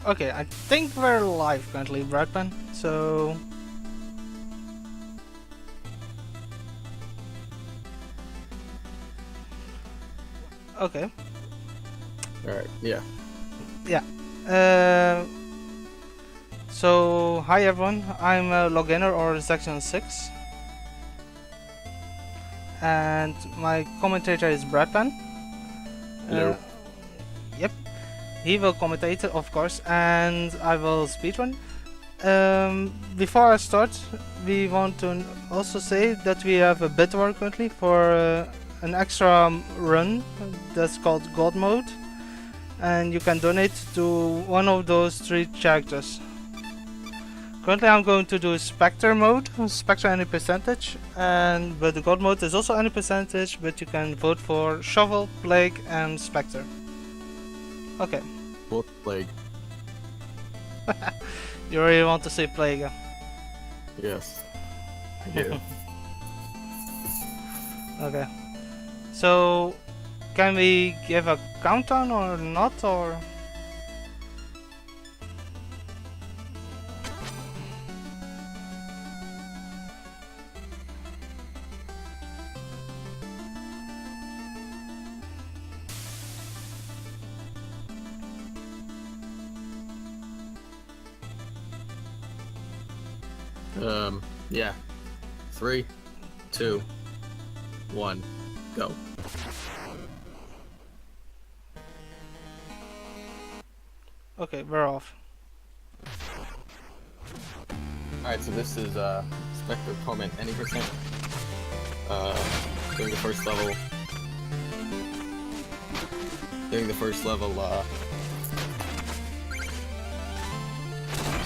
Okay, I think we're live currently, Bradman. So okay. Alright, yeah. Yeah. So hi everyone. I'm Loginner or Section 6. And my commentator is Bradman. Hello. Yep. He will commentate, of course, and I will speedrun. Before I start, we want to also say that we have a bid war currently for an extra run that's called God Mode, and you can donate to one of those 3 characters. Currently, I'm going to do Specter mode, Specter any percentage, but the God mode is also any percentage, but you can vote for Shovel, Plague, and Specter. Okay. Both Plague. You really want to say Plague? Yes. I do. Okay. So, can we give a countdown or not, or? Yeah. 3, 2, 1, go. Okay, we're off. Alright, so this is Specter comment any percent. During the first level.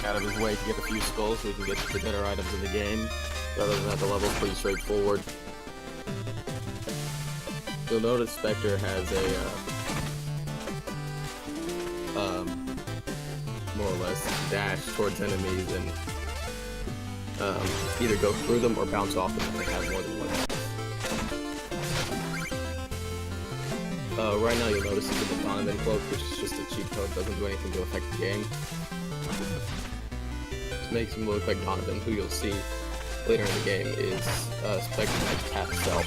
Out of his way to get a few skulls so we can get the better items in the game. But other than that, the level's pretty straightforward. You'll notice Specter has a more or less dash towards enemies and either go through them or bounce off them if they have more than one. Right now you'll notice he's in the Donovan cloak, which is just a cheat code, doesn't do anything to affect the game. Just makes him look like Donovan, who you'll see later in the game is Specter's half self.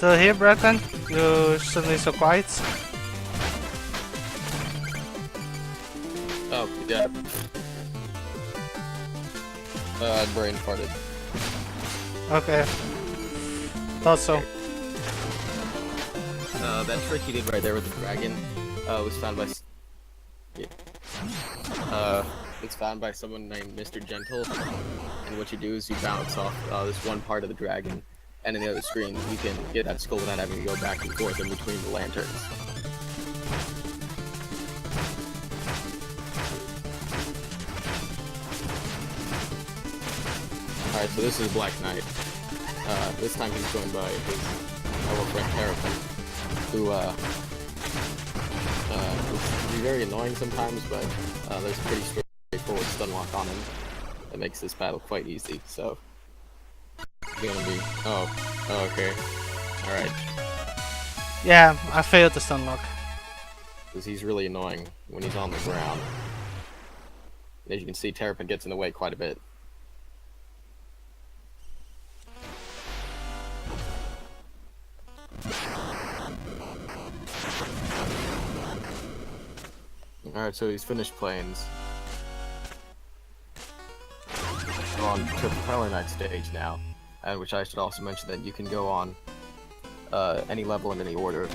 Still here, Bradman? You're suddenly so quiet. Oh, yeah. Brain farted. Okay. Thought so. That trick you did right there with the dragon, was found by... it's found by someone named Mr. Gentle, and what you do is you bounce off this one part of the dragon, and in the other screen you can get that skull without having to go back and forth in between the lanterns. Alright, so this is Black Knight. This time he's joined by his fellow friend Terrapin, who can be very annoying sometimes, but there's a pretty straightforward stun lock on him that makes this battle quite easy, so... It's gonna be... Oh, okay. Alright. Yeah, I failed the stun lock. Because he's really annoying when he's on the ground. And as you can see, Terrapin gets in the way quite a bit. Alright, so he's finished planes. We're on to the Propeller Knight stage now, and which I should also mention that you can go on any level in any order.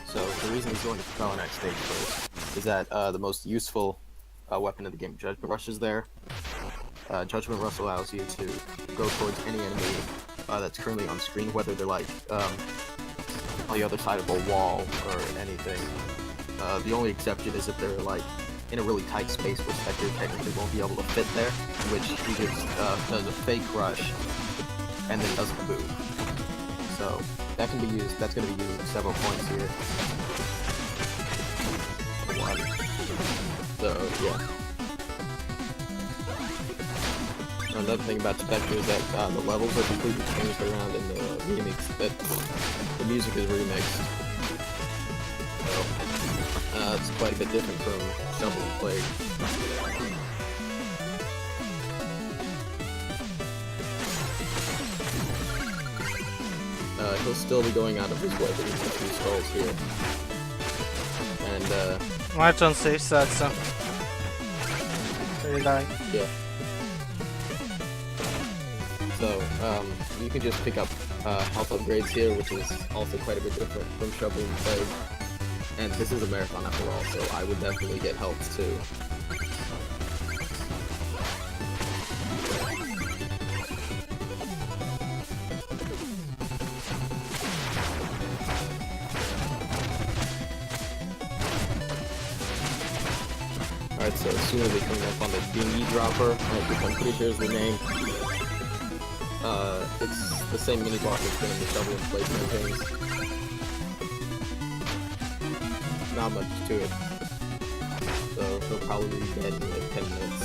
So the reason he's going to Propeller Knight stage first is that the most useful weapon in the game, Judgment Rush, is there. Judgment Rush allows you to go towards any enemy that's currently on screen, whether they're like on the other side of a wall or anything. The only exception is if they're like in a really tight space where Specter technically won't be able to fit there, in which he just does a fake rush and then doesn't move. So that can be used. That's going to be used at several points here. So yeah. Another thing about Specter is that the levels are completely changed around in the remix. That the music is remixed. So it's quite a bit different from Shovel and Plague. He'll still be going out of his way to these two skulls here. And March on safe side, so. Really dying. Yeah. So, you can just pick up health upgrades here, which is also quite a bit different from Shovel and Plague. And this is a marathon after all, so I would definitely get health too. Alright, so as soon as they come up on the dinghy dropper, which I'm pretty sure is the name, it's the same mini boss that's been in the Shovel and Plague campaigns. Not much to it. So he'll probably be dead in like 10 minutes.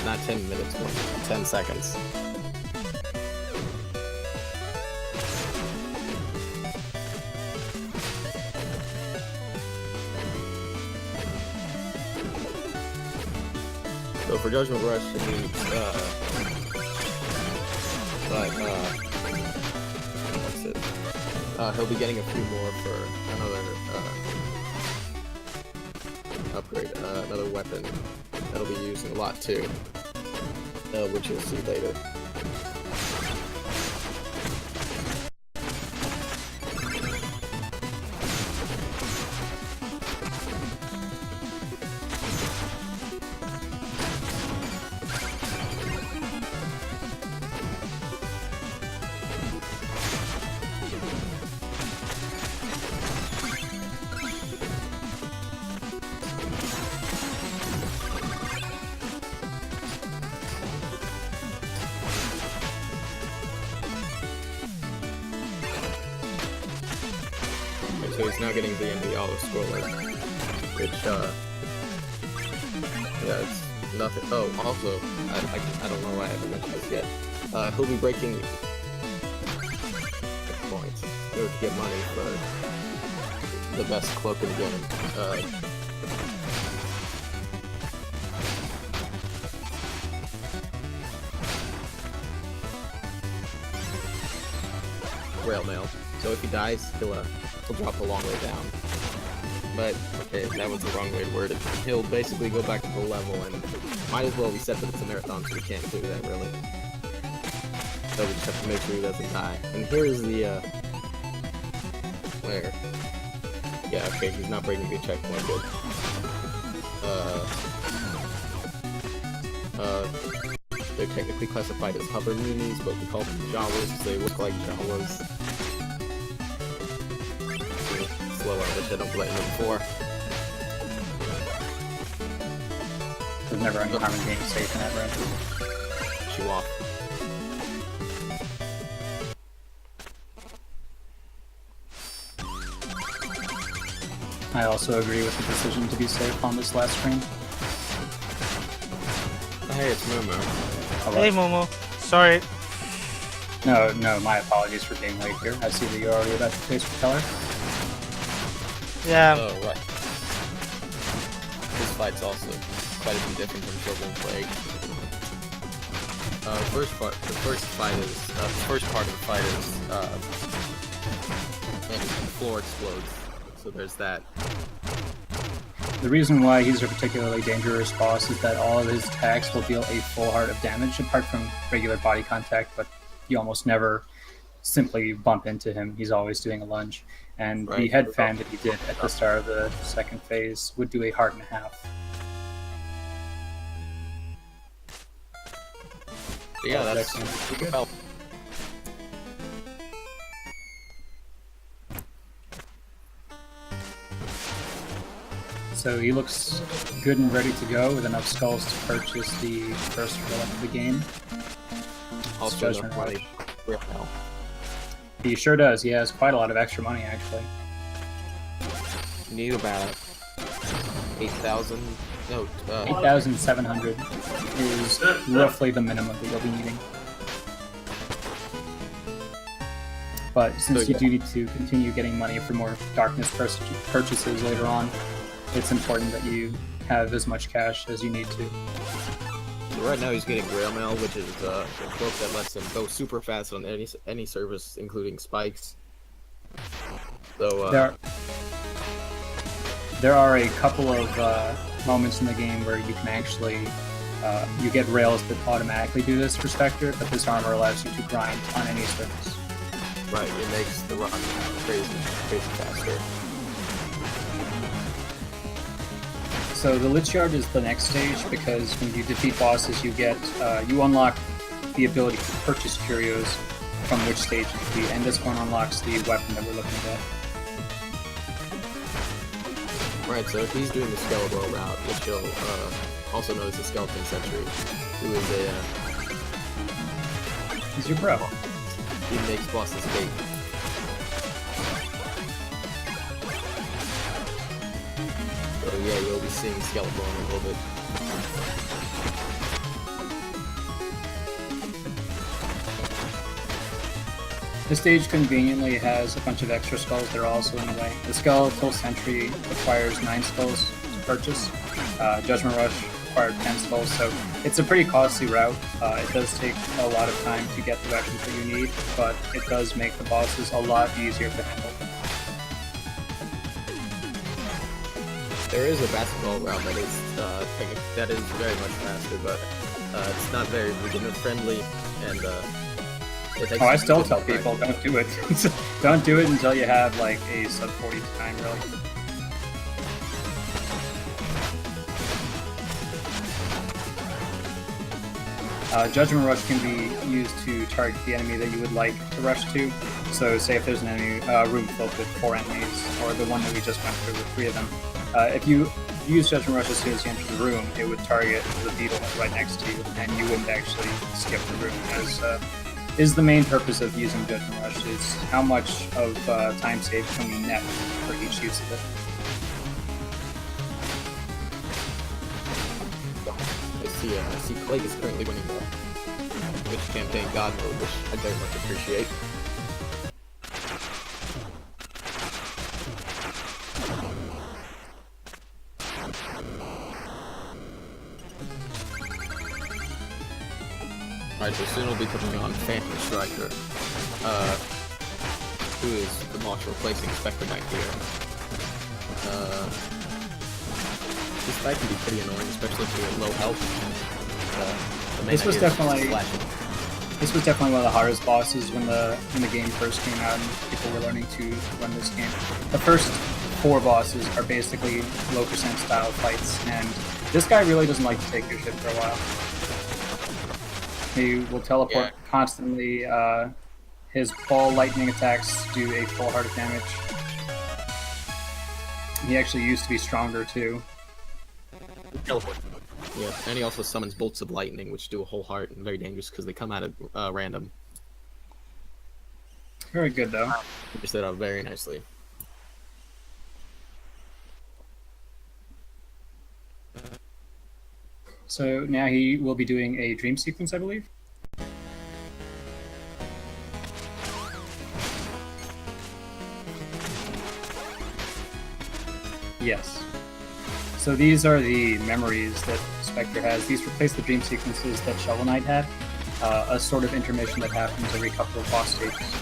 Not 10 minutes, but 10 seconds. So for Judgment Rush, it needs, what's it? He'll be getting a few more for another, upgrade, another weapon that'll be used a lot too, which you'll see later. So he's now getting the NV auto scroller, which, yeah, it's nothing. Oh, also, I don't know why I haven't mentioned this yet. He'll be breaking points in order to get money for the best cloak in the game. Rail mail. So if he dies, he'll drop a long way down. But, okay, that was the wrong way to word it. He'll basically go back to the level, and might as well be said that it's a marathon, so we can't do that, really. So we just have to make sure he doesn't die. And here's the, where? Yeah, okay, he's not breaking a checkpoint, good. They're technically classified as hover munis, but we call them Jawas. They look like Jawas. Slower, which I don't blame them for. There's never any harm in being safe in that room. Shoe off. I also agree with the decision to be safe on this last screen. Hey, it's Momo. Hello. Hey Momo, sorry. No, my apologies for being late here. I see that you're already about to face Propeller. Yeah. Oh, right. This fight's also quite a bit different from Shovel and Plague. The first part of the fight is, and the floor explodes. So there's that. The reason why he's a particularly dangerous boss is that all of his attacks will deal a full heart of damage, apart from regular body contact, but you almost never simply bump into him. He's always doing a lunge. And the head fan that he did at the start of the second phase would do a heart and a half. Yeah, that's excellent. well. So he looks good and ready to go with enough skulls to purchase the first relic of the game. Also Judgment enough money. Rush. Yeah, no. He sure does. He has quite a lot of extra money, actually. You need about 8,000. No, 8,700 is roughly the minimum that you'll be needing. But since you do need to continue getting money for more darkness purchases later on, it's important that you have as much cash as you need to. So right now he's getting Grail Mail, which is a cloak that lets him go super fast on any service, including spikes. So there are a couple of moments in the game where you can actually you get rails that automatically do this for Specter, but this armor allows you to grind on any surface. right, it makes the run crazy faster. So the Lich Yard is the next stage because when you defeat bosses, you get you unlock the ability to purchase curios from which stage you defeat, and this one unlocks the weapon that we're looking at. Right, so if he's doing the Skeletal route, which he'll also known as the Skeleton Sentry, who is He's your bro. he makes bosses big. So yeah, you'll be seeing Skeletal in a little bit. This stage conveniently has a bunch of extra skulls that are also in the way. The Skeletal Sentry requires 9 skulls to purchase. Judgment Rush required 10 skulls, so it's a pretty costly route. It does take a lot of time to get the weapons that you need, but it does make the bosses a lot easier to handle. There is a basketball route that is very much faster, but it's not very beginner friendly, and it takes I still tell people don't do it. Don't do it until you have like a sub 40 time, really. Judgment Rush can be used to target the enemy that you would like to rush to. So say if there's an enemy room filled with 4 enemies, or the one that we just went through with 3 of them. If you use Judgment Rush as soon as you enter the room, it would target the beetle right next to you, and you wouldn't actually skip the room, as is the main purpose of using Judgment Rush, is how much of time saved can we net for each use of it. I see Plague is currently winning the Witch Campaign God mode, which I very much appreciate. Alright, so soon we'll be coming on Phantom Striker, who is the monster replacing Specter Knight here. This fight can be pretty annoying, especially if you're at low health. This was definitely one of the hardest bosses when the game first came out and people were learning to run this game. The first 4 bosses are basically low percent style fights, and this guy really doesn't like to take your shit for a while. He will teleport constantly. His ball lightning attacks do a full heart of damage. He actually used to be stronger too. Teleport. Yeah, and he also summons bolts of lightning, which do a whole heart and very dangerous because they come out at random. Very good though. Just set up very nicely. So now he will be doing a dream sequence, I believe. Yes. So these are the memories that Specter has. These replace the dream sequences that Shovel Knight had, a sort of intermission that happens every couple of boss stages.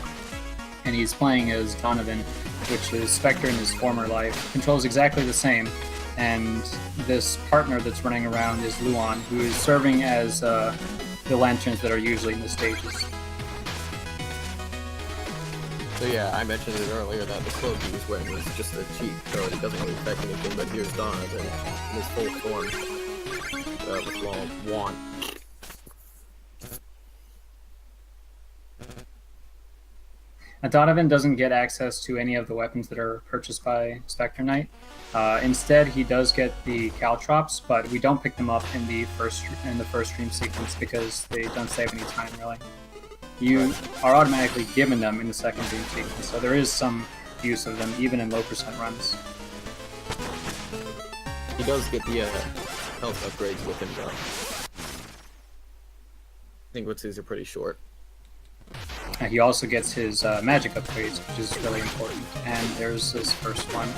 And he's playing as Donovan, which is Specter in his former life, controls exactly the same. And this partner that's running around is Luan, who is serving as the lanterns that are usually in the stages. So yeah, I mentioned it earlier that the cloak he was wearing was just a cheat code. It doesn't really affect anything, but here's Donovan in his full form with wand. Donovan doesn't get access to any of the weapons that are purchased by Specter Knight. Instead, he does get the caltrops, but we don't pick them up in the first stream sequence because they don't save any time really. You are automatically given them in the second dream sequence, so there is some use of them even in low percent runs. He does get the health upgrades with him though. I think what's his are pretty short. He also gets his magic upgrades, which is really important. And there's this first one.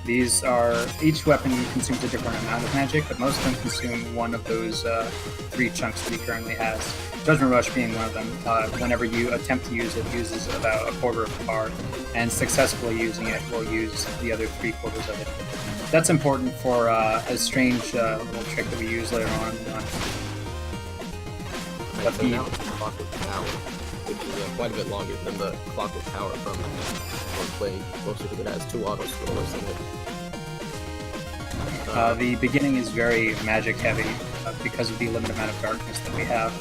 These are, each weapon consumes a different amount of magic, but most of them consume one of those 3 chunks that he currently has. Judgment Rush being one of them. Whenever you attempt to use it, uses about a quarter of the bar, and successfully using it will use the other 3/4 of it. That's important for a strange little trick that we use later on. But so now it's Clockwork Tower, which is quite a bit longer than the Clockwork Tower from one play, mostly because it has 2 auto scrollers in it. The beginning is very magic heavy because of the limited amount of darkness that we have.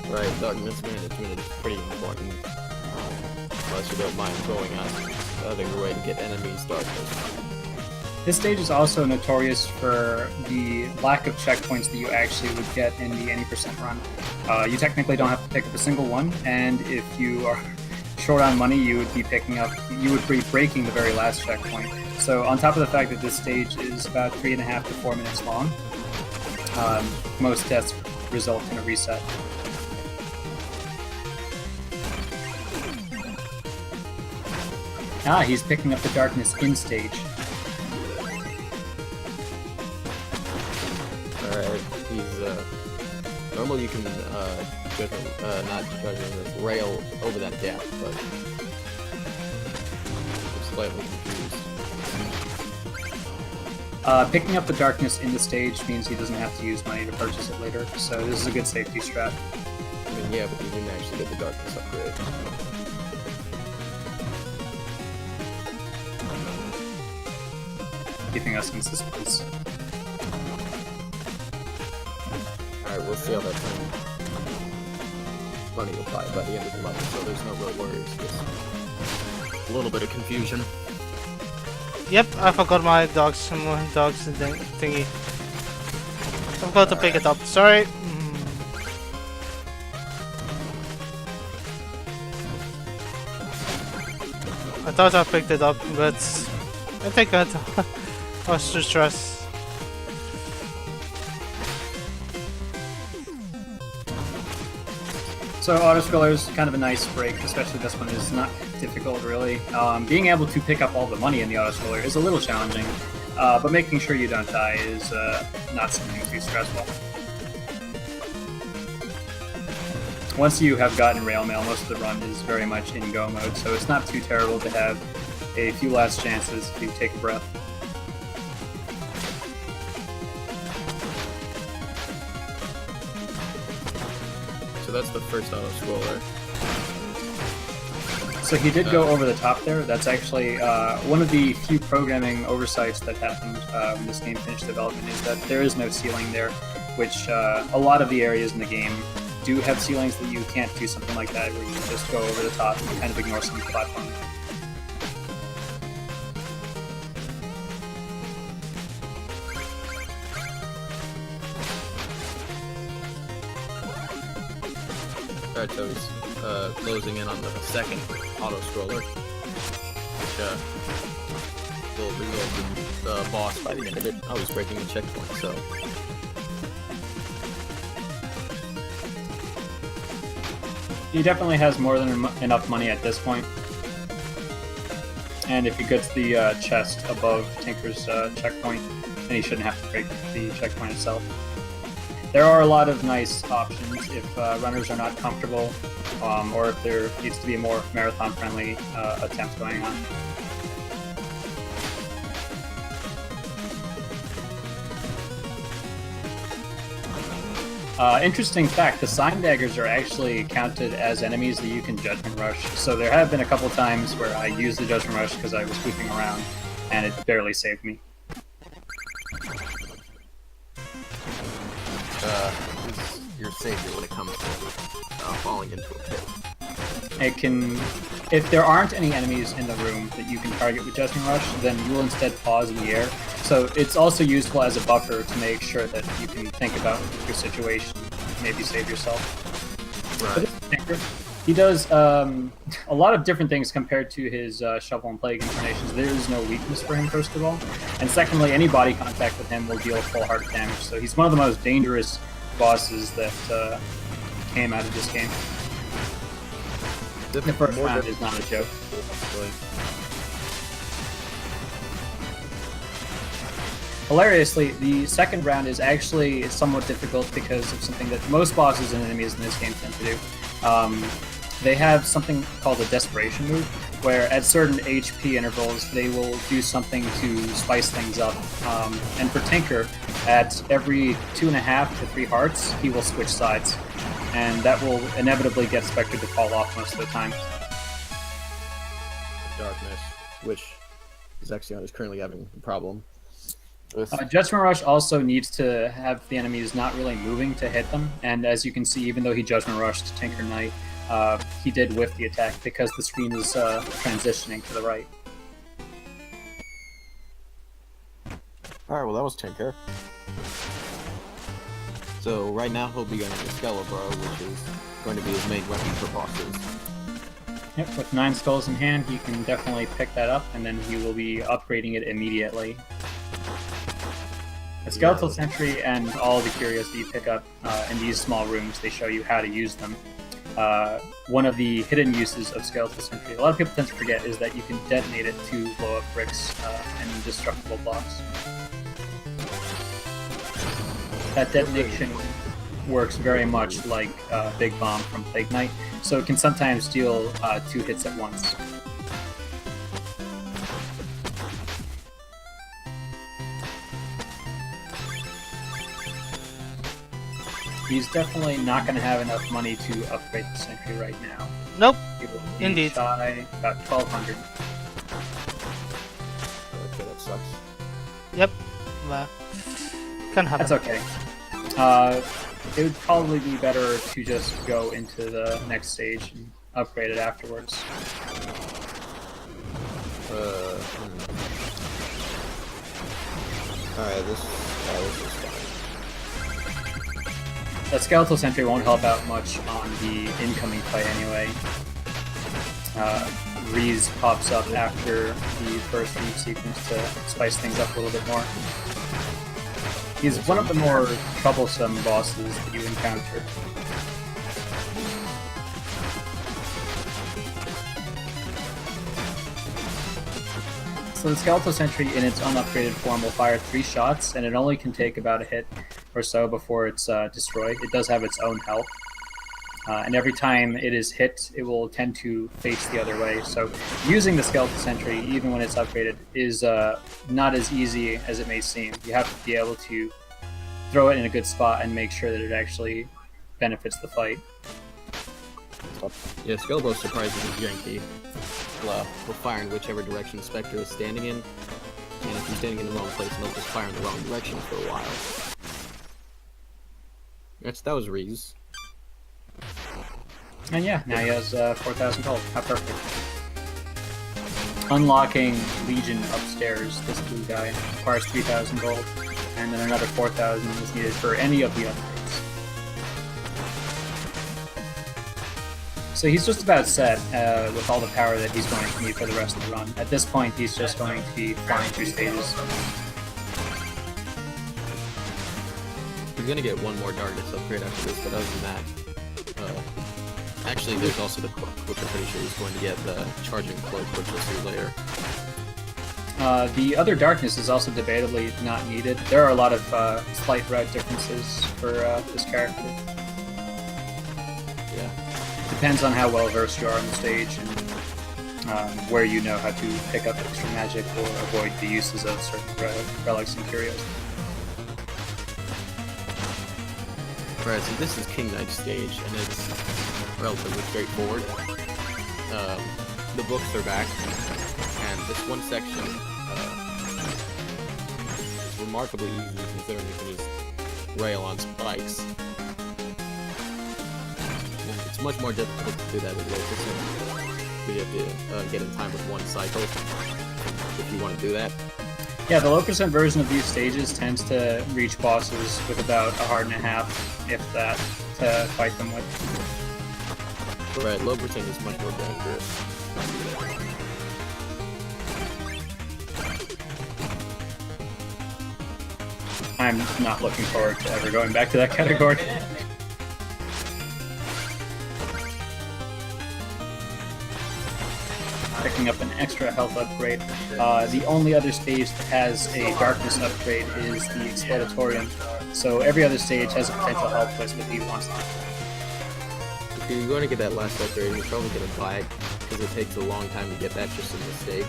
Right, darkness management is pretty important, unless you don't mind going out the other way to get enemies' darkness. This stage is also notorious for the lack of checkpoints that you actually would get in the any percent run. You technically don't have to pick up a single one, and if you are short on money, you would be breaking the very last checkpoint. So on top of the fact that this stage is about 3.5 to 4 minutes long, most deaths result in a reset. He's picking up the darkness in stage. Alright, he's, normally you can, not judging, rail over that gap, but I'm slightly confused. Picking up the darkness in the stage means he doesn't have to use money to purchase it later, so this is a good safety strat. I mean, yeah, but you didn't actually get the darkness upgrade. Keeping us in suspense. Alright, we'll see how that money will buy by the end of the level, so there's no real worries. Just a little bit of confusion. Yep, I forgot my dogs thingy. I've got to pick it up, sorry. I thought I picked it up, but I think I was too stressed. So auto-scroller is kind of a nice break, especially this one is not difficult really. Being able to pick up all the money in the auto-scroller is a little challenging, but making sure you don't die is not something too stressful. Once you have gotten rail mail, most of the run is very much in go mode, so it's not too terrible to have a few last chances to take a breath. So that's the first auto-scroller. So he did go over the top there. That's actually one of the few programming oversights that happened when this game finished development is that there is no ceiling there, which a lot of the areas in the game do have ceilings that you can't do something like that where you just go over the top and kind of ignore some platforming. Alright, so he's closing in on the second auto-scroller, which will result in the boss by the end of it. Oh, he's breaking a checkpoint, so... He definitely has more than enough money at this point. And if he gets the chest above Tinker's checkpoint, then he shouldn't have to break the checkpoint itself. there are a lot of nice options if runners are not comfortable, or if there needs to be a more marathon-friendly attempt going on. Interesting fact, the sign daggers are actually counted as enemies that you can Judgment Rush. So there have been a couple times where I used the Judgment Rush because I was goofing around, and it barely saved me. Is your savior when it comes to falling into a pit? It can, if there aren't any enemies in the room that you can target with Judgment Rush, then you will instead pause in the air. So it's also useful as a buffer to make sure that you can think about your situation, maybe save yourself. Right. He does a lot of different things compared to his Shovel and Plague incarnations. There is no weakness for him, first of all. And secondly, any body contact with him will deal full heart damage. So he's one of the most dangerous bosses that came out of this game. The first round is not a joke. Hilariously, the second round is actually somewhat difficult because of something that most bosses and enemies in this game tend to do. They have something called a desperation move, where at certain HP intervals they will do something to spice things up. And for Tinker, at every 2.5 to 3 hearts, he will switch sides. And that will inevitably get Specter to fall off most of the time. Darkness, which Zexion is currently having a problem with. Judgment Rush also needs to have the enemies not really moving to hit them, and as you can see, even though he Judgment Rushed Tinker Knight, he did whiff the attack because the screen is transitioning to the right. Alright, well that was Tinker. So right now he'll be going to Skelebro, which is going to be his main weapon for bosses. Yep, with 9 skulls in hand, he can definitely pick that up, and then he will be upgrading it immediately. The Skeletal Sentry and all the curios that you pick up in these small rooms, they show you how to use them. One of the hidden uses of Skeletal Sentry, a lot of people tend to forget, is that you can detonate it to blow up bricks and indestructible blocks. That detonation works very much like Big Bomb from Plague Knight, so it can sometimes deal 2 hits at once. He's definitely not going to have enough money to upgrade the Sentry right now. Nope. He will be Indeed. shy about 1,200. Okay, that sucks. Yep. Can happen. That's okay. It would probably be better to just go into the next stage and upgrade it afterwards. Alright, this is fine. That Skeletal Sentry won't help out much on the incoming fight anyway. Reese pops up after the first move sequence to spice things up a little bit more. He's one of the more troublesome bosses that you encounter. So the Skeletal Sentry in its unupgraded form will fire 3 shots, and it only can take about a hit or so before it's destroyed. It does have its own health. And every time it is hit, it will tend to face the other way. So using the Skeletal Sentry, even when it's upgraded, is not as easy as it may seem. You have to be able to throw it in a good spot and make sure that it actually benefits the fight. Yeah, Skelebro's surprisingly janky. He'll fire in whichever direction the Spectre is standing in, and if he's standing in the wrong place, he'll just fire in the wrong direction for a while. That was Reese. And yeah, now he has 4,000 gold. How perfect. Unlocking Legion upstairs, this blue guy, requires 3,000 gold, and then another 4,000 is needed for any of the upgrades. So he's just about set with all the power that he's going to need for the rest of the run. At this point, he's just going to be flying through stages. He's gonna get one more Darkness upgrade after this, but other than that, actually there's also the Cloak, which I'm pretty sure he's going to get the Charging Cloak, which we'll see later. The other darkness is also debatably not needed. There are a lot of slight route differences for this character. Yeah. Depends on how well versed you are on the stage and where you know how to pick up extra magic or avoid the uses of certain relics and curios. Right, so this is King Knight's stage, and it's relatively straightforward. The books are back, and this one section is remarkably easy considering you can just rail on spikes. It's much more difficult to do that with low percent. You have to get in time with one cycle if you want to do that. Yeah, the low percent version of these stages tends to reach bosses with about a heart and a half, if that, to fight them with. Right, low percent is much more dangerous. I'm not looking forward to ever going back to that category. Picking up an extra health upgrade. The only other stage that has a darkness upgrade is the Explodatorium. So every other stage has a potential health twist if he wants to. If you're going to get that last upgrade, you're probably going to buy it, because it takes a long time to get that just in this stage.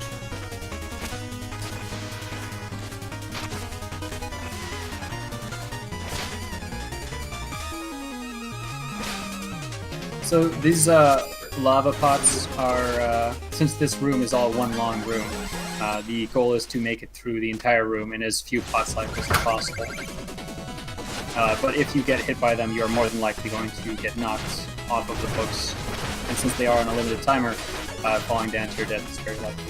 So these lava pots are, since this room is all one long room, the goal is to make it through the entire room in as few pot cycles as possible. But if you get hit by them, you're more than likely going to get knocked off of the books. And since they are on a limited timer, falling down to your death is very likely.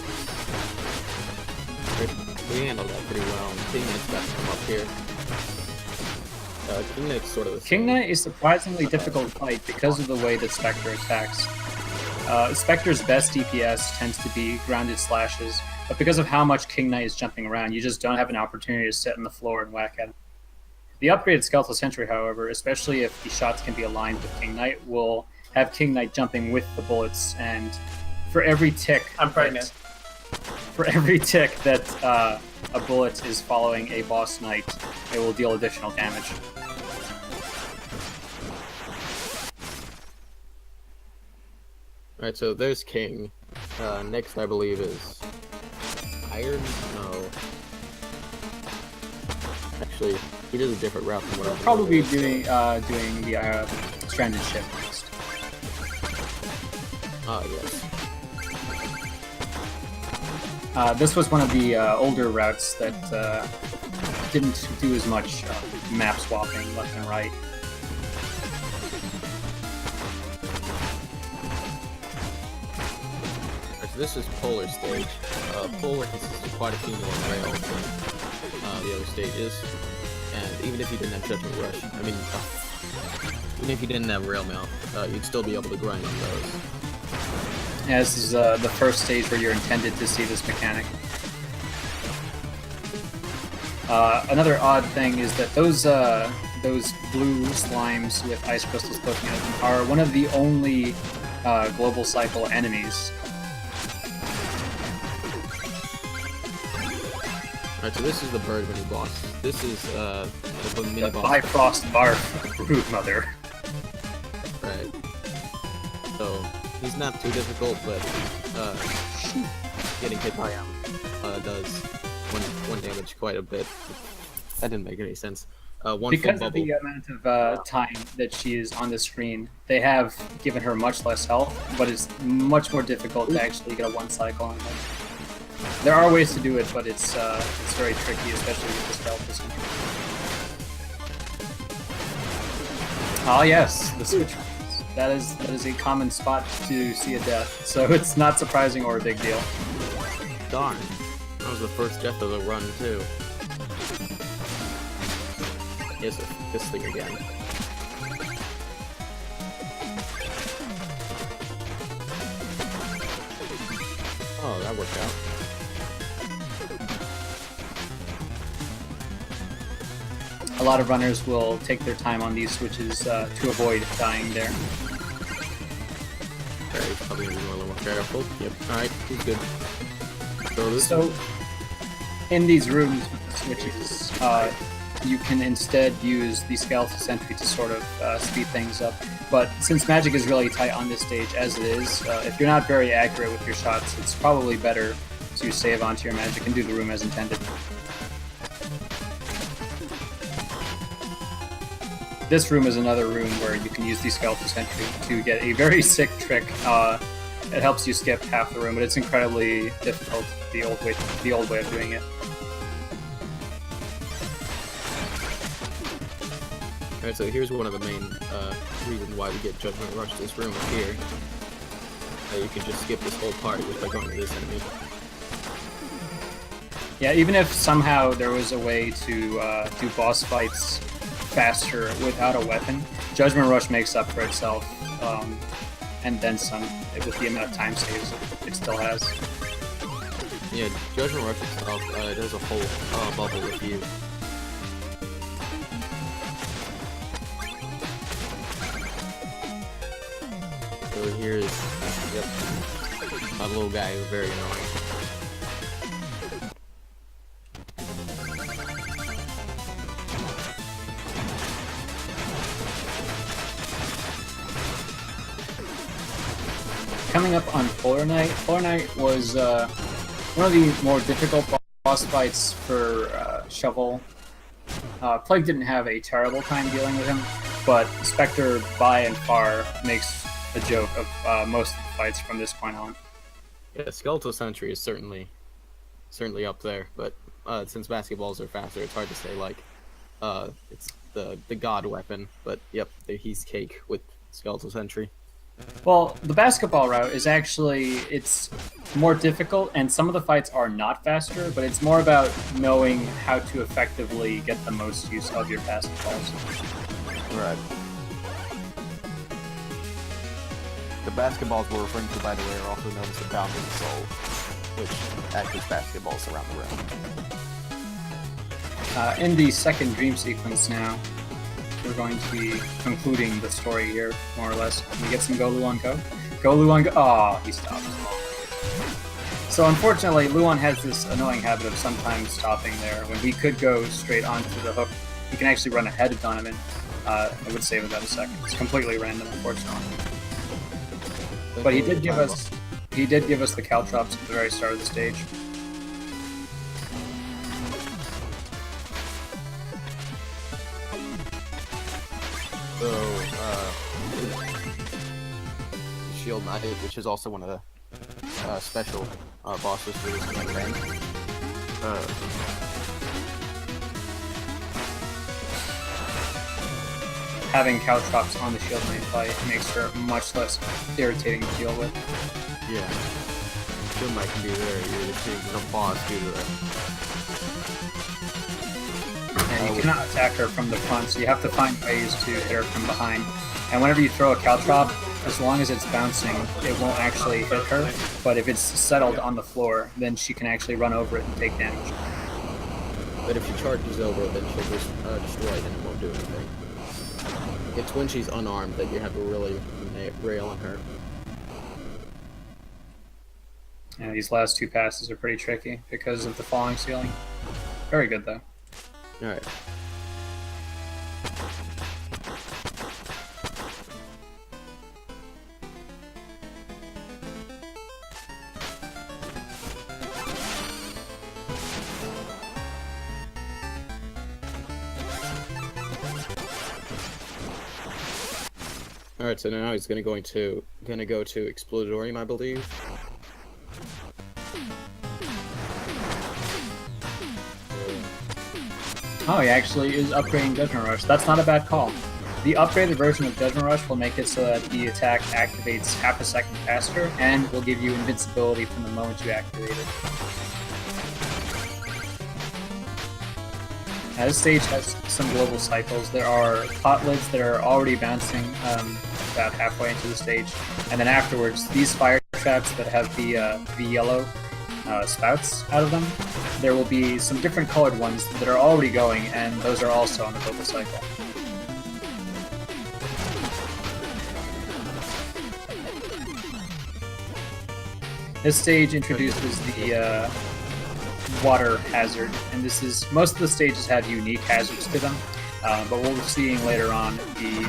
We handled that pretty well. King Knight's got to come up here. King Knight's sort of the King same. Knight is a surprisingly difficult fight because of the way that Specter attacks. Specter's best DPS tends to be grounded slashes, but because of how much King Knight is jumping around, you just don't have an opportunity to sit on the floor and whack at him. The upgraded Skeletal Sentry, however, especially if the shots can be aligned with King Knight, will have King Knight jumping with the bullets, and for every tick... I'm pregnant. For every tick that a bullet is following a boss knight, it will deal additional damage. Alright, so there's King. Next, I believe, is Iron? No. Actually, he does a different route from what We'll I'm probably be doing. doing the Stranded Ship next. Ah, yes. This was one of the older routes that didn't do as much map swapping left and right. So this is Polar stage. Polar consists of quite a few more rails than the other stages. And even if you didn't have Judgment Rush, I mean, even if you didn't have Railmail, you'd still be able to grind on those. Yeah, this is the first stage where you're intended to see this mechanic. Another odd thing is that those blue slimes with ice crystals poking out of them are one of the only global cycle enemies. Alright, so this is the Birdman boss. This is the mini The boss. Bifrost Barf Brood Mother. Right. So he's not too difficult, but getting hit by him does one damage quite a bit. That didn't make any sense. One Because full of bubble. the amount of time that she is on the screen, they have given her much less health, but it's much more difficult to actually get a one cycle on her. There are ways to do it, but it's very tricky, especially with the skeleton. Ah, yes, the switch. That is a common spot to see a death, so it's not surprising or a big deal. Darn. That was the first death of the run, too. Yes, this thing again. Oh, that worked out. A lot of runners will take their time on these switches to avoid dying there. Okay, he's probably gonna be a little more careful. Yep. Alright, he's good. So this So, in these rooms with the switches, you can instead use the Skeletal Sentry to sort of speed things up. But since magic is really tight on this stage as it is, if you're not very accurate with your shots, it's probably better to save onto your magic and do the room as intended. This room is another room where you can use the Skeletal Sentry to get a very sick trick. It helps you skip half the room, but it's incredibly difficult the old way of doing it. Alright, so here's one of the main reasons why we get Judgment Rush this room up here. You can just skip this whole part just by going to this enemy. Yeah, even if somehow there was a way to do boss fights faster without a weapon, Judgment Rush makes up for itself, and then some, with the amount of time saves it still has. Yeah, Judgment Rush itself, there's a whole bubble if you... So here's, yep, my little guy is very annoying. Coming up on Polar Knight. Polar Knight was one of the more difficult boss fights for Shovel. Plague didn't have a terrible time dealing with him, but Specter by and far makes a joke of most of the fights from this point on. Yeah, Skeletal Sentry is certainly up there, but since basketballs are faster, it's hard to say, like, it's the god weapon, but yep, he's cake with Skeletal Sentry. Well, the basketball route is actually, it's more difficult, and some of the fights are not faster, but it's more about knowing how to effectively get the most use of your basketballs. Right. The basketballs we're referring to, by the way, are also known as the Bounding Soul, which act as basketballs around the room. In the second dream sequence now, we're going to be concluding the story here, more or less. Can we get some Go Luan Go? Go Luan Go! Oh, he stopped. So unfortunately, Luan has this annoying habit of sometimes stopping there. When he could go straight onto the hook, he can actually run ahead of Donovan. It would save about a second. It's completely random, unfortunately. But he did give us the caltrops at the very start of the stage. So, Shield Knight, which is also one of the special bosses for this campaign. Having caltrops on the Shield Knight fight makes her much less irritating to deal with. Yeah. Shield Knight can be very irritating as a boss due to that. And you cannot attack her from the front, so you have to find ways to hit her from behind. And whenever you throw a caltrop, as long as it's bouncing, it won't actually hit her. But if it's settled on the floor, then she can actually run over it and take damage. But if she charges over it, then she'll just destroy it and it won't do anything. It's when she's unarmed that you have to really rail on her. Yeah, these last two passes are pretty tricky because of the falling ceiling. Very good, though. Alright. Alright, so now he's gonna go to Explodorium, I believe. Oh, he actually is upgrading Judgment Rush. That's not a bad call. The upgraded version of Judgment Rush will make it so that the attack activates half a second faster and will give you invincibility from the moment you activate it. Now, this stage has some global cycles. There are pot lids that are already bouncing about halfway into the stage, and then afterwards, these fire traps that have the yellow spouts out of them, there will be some different colored ones that are already going, and those are also on the global cycle. This stage introduces the water hazard, and this is most of the stages have unique hazards to them. But what we're seeing later on, the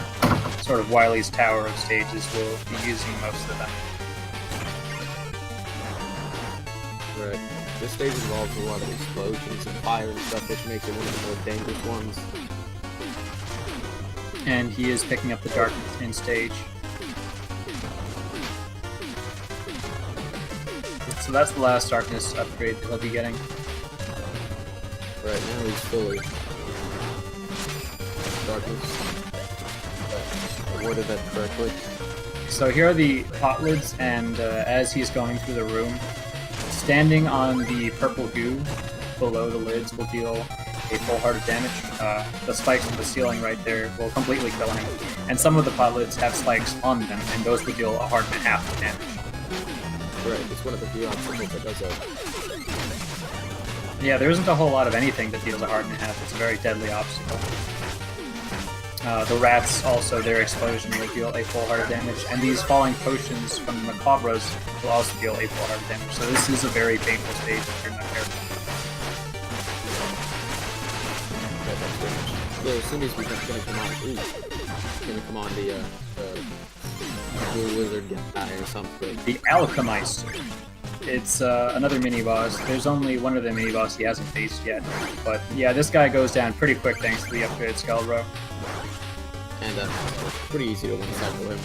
sort of Wily's Tower of stages will be using most of them. Right. This stage involves a lot of explosions and fire and stuff, which makes it one of the more dangerous ones. And he is picking up the darkness in stage. So that's the last darkness upgrade that he'll be getting. Right now he's fully darkness. I worded that correctly. So here are the pot lids, and as he's going through the room, standing on the purple goo below the lids will deal a full heart of damage. The spikes from the ceiling right there will completely kill him. And some of the pot lids have spikes on them, and those will deal a heart and a half of damage. Right, it's one of the few obstacles that does that. Yeah, there isn't a whole lot of anything that deals a heart and a half. It's a very deadly obstacle. The rats also, their explosion will deal a full heart of damage, and these falling potions from the Macabras will also deal a full heart of damage. So this is a very painful stage if you're not careful. Yeah, as soon as we're gonna come on, the blue wizard guy or something. The Alchemist. It's another mini-boss. There's only one of the mini-boss he hasn't faced yet. But yeah, this guy goes down pretty quick thanks to the upgraded Skull Row. And pretty easy to one-cycle him.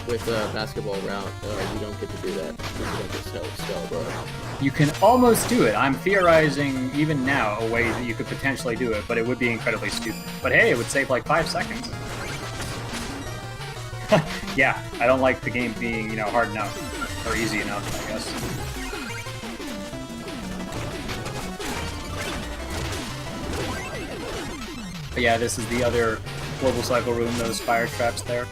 With basketball route, you don't get to do that. You don't get Skull Row. You can almost do it. I'm theorizing even now a way that you could potentially do it, but it would be incredibly stupid. But hey, it would save like 5 seconds. Yeah, I don't like the game being, you know, hard enough. Or easy enough, I guess. But yeah, this is the other global cycle room, those fire traps there.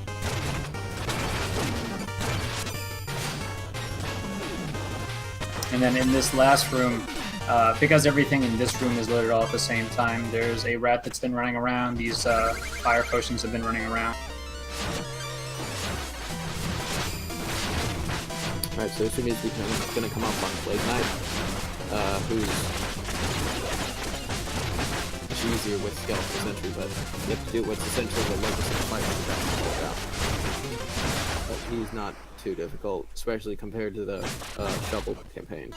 And then in this last room, because everything in this room is loaded all at the same time, there's a rat that's been running around. These fire potions have been running around. Alright, so as soon as we're gonna come up on Plague Knight, who's much easier with Skeleton Sentry, but you have to do what's essentially the Locust and Fire to but he's not too difficult, especially compared to the Shovel campaign.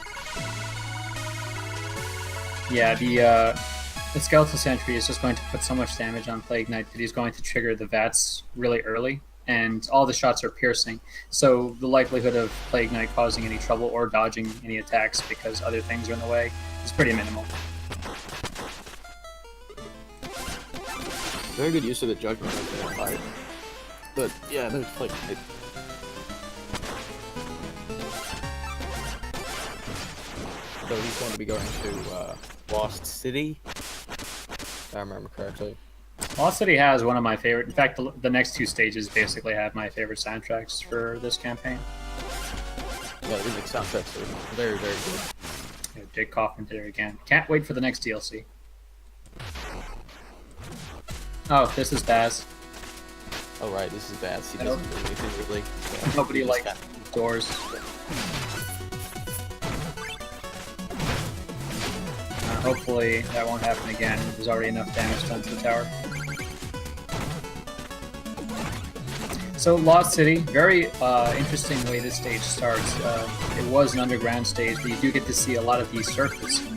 Yeah, the Skeleton Sentry is just going to put so much damage on Plague Knight that he's going to trigger the VATS really early, and all the shots are piercing, so the likelihood of Plague Knight causing any trouble or dodging any attacks because other things are in the way is pretty minimal. Very good use of the Judgment in that fight. But yeah, there's like... So he's going to be going to Lost City, if I remember correctly. Lost City has one of my favorite. In fact, the next 2 stages basically have my favorite soundtracks for this campaign. Yeah, the soundtracks are very, very good. Yeah, Jake Kaufman did it again. Can't wait for the next DLC. Oh, this is Baz. Oh right, this is Baz. He doesn't do anything really. Yeah, Nobody likes doors. Hopefully that won't happen again. There's already enough damage done to the tower. So Lost City, very interesting way this stage starts. It was an underground stage, but you do get to see a lot of the surface in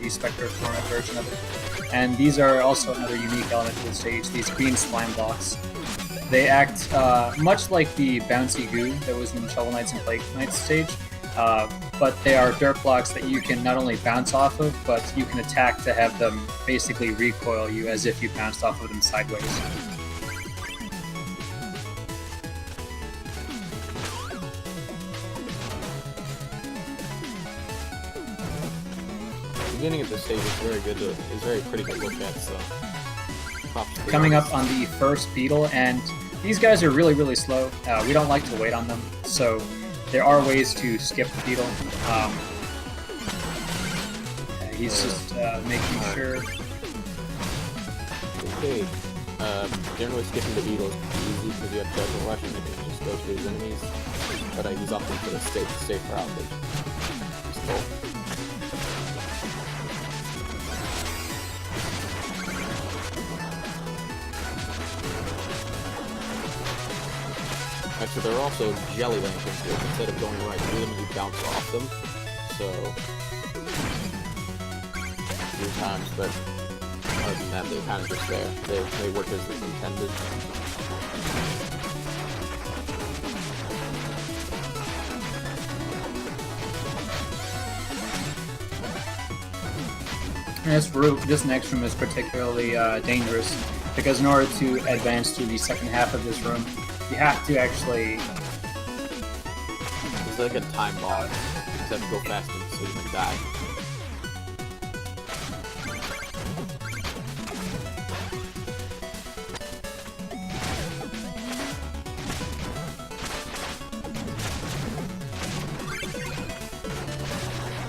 the Specter format version of it. And these are also another unique element to the stage, these green slime blocks. They act much like the bouncy goo that was in Shovel Knights and Plague Knights stage, but they are dirt blocks that you can not only bounce off of, but you can attack to have them basically recoil you as if you bounced off of them sideways. The beginning of this stage is very good. It's very pretty to look at. So coming up on the first beetle, and these guys are really, really slow. We don't like to wait on them, so there are ways to skip the beetle. He's just making sure. Okay. Generally skipping the beetle is easy because you have Judgment Rush and you can just go through his enemies. But I use often for the stay for outage. It's cool. So there are also jelly lanterns here. Instead of going right through them, you bounce off them. So, a few times, but other than that, they're kind of just there. They work as intended. This next room is particularly dangerous because in order to advance to the second half of this room, you have to actually. It's like a time bomb. You just have to go fast and so you can die.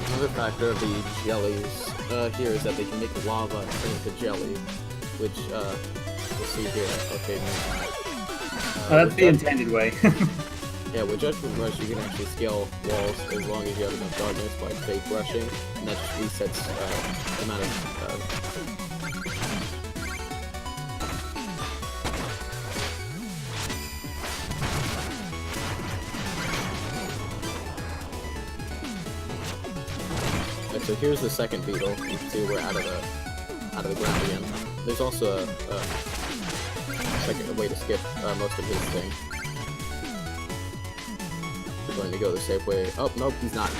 Another factor of the jellies here is that they can make lava turn into jelly, which you'll see here. Okay, That's the intended way. yeah, with Judgment Rush, you can actually scale walls as long as you have enough darkness by fake rushing, and that just resets the amount of. So here's the second beetle. You can see we're out of the ground again. There's also a way to skip most of his thing. We're going to go the safe way. Oh nope, he's not.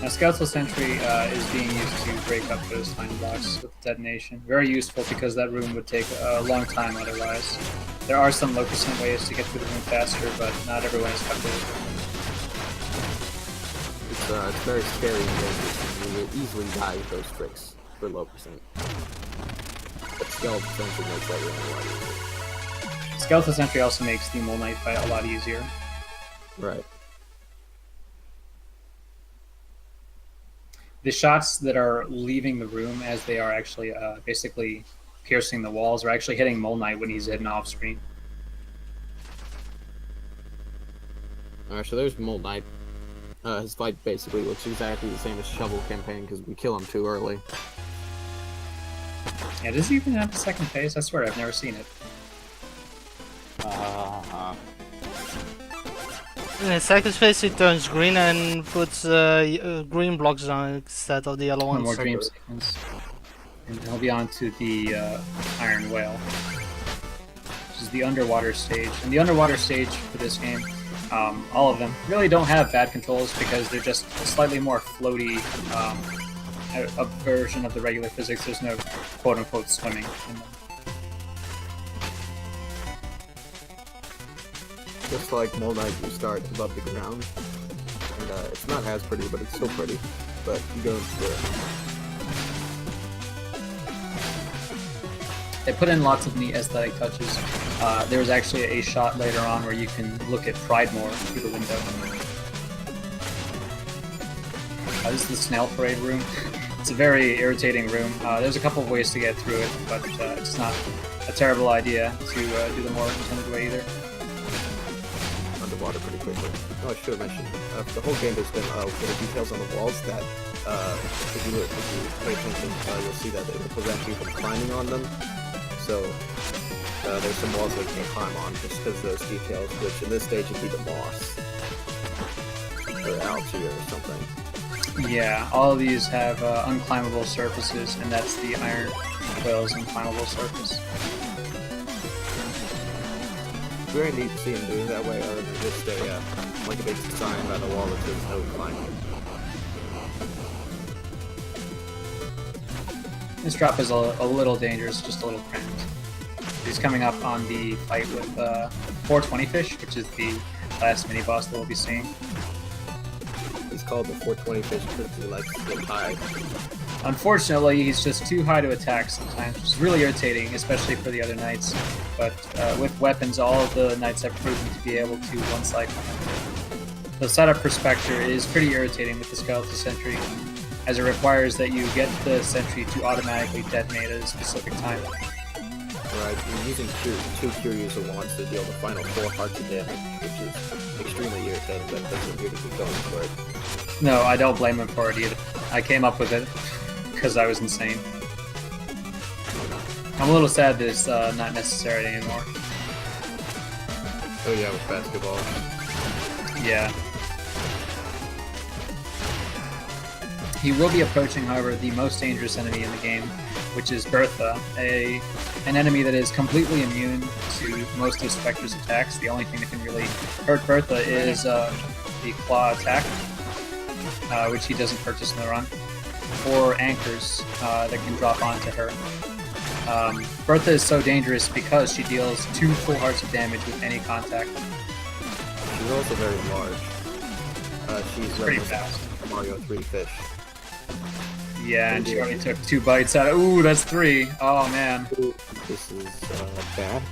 Now, Skeletal Sentry is being used to break up those tiny blocks with detonation. Very useful because that room would take a long time otherwise. There are some low percent ways to get through the room faster, but not everyone is covered. It's very scary and dangerous. You will easily die with those tricks for low percent. But Skeletal Sentry makes that really a lot easier. Skeletal Sentry also makes the Mole Knight fight a lot easier. Right. The shots that are leaving the room as they are actually basically piercing the walls are actually hitting Mole Knight when he's hidden off screen. Alright, so there's Mole Knight. His fight basically looks exactly the same as Shovel Campaign because we kill him too early. Yeah, does he even have a second phase? I swear I've never seen it. In the second phase, it turns green and puts green blocks on instead of the yellow One ones. more dream sequence. And he'll be on to the Iron Whale, which is the underwater stage. And the underwater stage for this game, all of them, really don't have bad controls because they're just a slightly more floaty a version of the regular physics. There's no quote-unquote swimming in them. Just like Mole Knight, you start above the ground, and it's not as pretty, but it's still pretty. But you go into it. They put in lots of neat aesthetic touches. There's actually a shot later on where you can look at Pridemore through the window. This is the Snail Parade room. It's a very irritating room. There's a couple of ways to get through it, but it's not a terrible idea to do the more intended way either. Underwater pretty quickly. Oh, I should have mentioned, the whole game there's been little details on the walls that, if you pay attention, you'll see that they will prevent you from climbing on them. So, there's some walls that you can't climb on just because of those details, which in this stage would be the moss. Or algae or something. Yeah, all of these have unclimbable surfaces, and that's the Iron Whale's unclimbable surface. Very neat to see him doing that way, other than just like a big sign by the wall that says no climbing. This drop is a little dangerous, just a little cramped. He's coming up on the fight with 420 Fish, which is the last mini-boss that we'll be seeing. He's called the 420 Fish because he likes to get high. Unfortunately, he's just too high to attack sometimes, which is really irritating, especially for the other knights. But with weapons, all of the knights have proven to be able to one-side him. The setup for Specter is pretty irritating with the Skeletal Sentry, as it requires that you get the sentry to automatically detonate at a specific time. Right, you're using two Curious Wands to deal the final 4 hearts of damage, which is extremely irritating, but doesn't really keep going for it. No, I don't blame him for it either. I came up with it because I was insane. I'm a little sad that it's not necessary anymore. Oh yeah, with basketball. Yeah. He will be approaching, however, the most dangerous enemy in the game, which is Bertha, an enemy that is completely immune to most of Specter's attacks. The only thing that can really hurt Bertha is the claw attack, which he doesn't purchase in the run, or anchors that can drop onto her. Bertha is so dangerous because she deals 2 full hearts of damage with any contact. She's also very large. She's Pretty fast. Mario 3 fish. Yeah, and she already took 2 bites out of— ooh, that's 3. Oh, man. This is bad.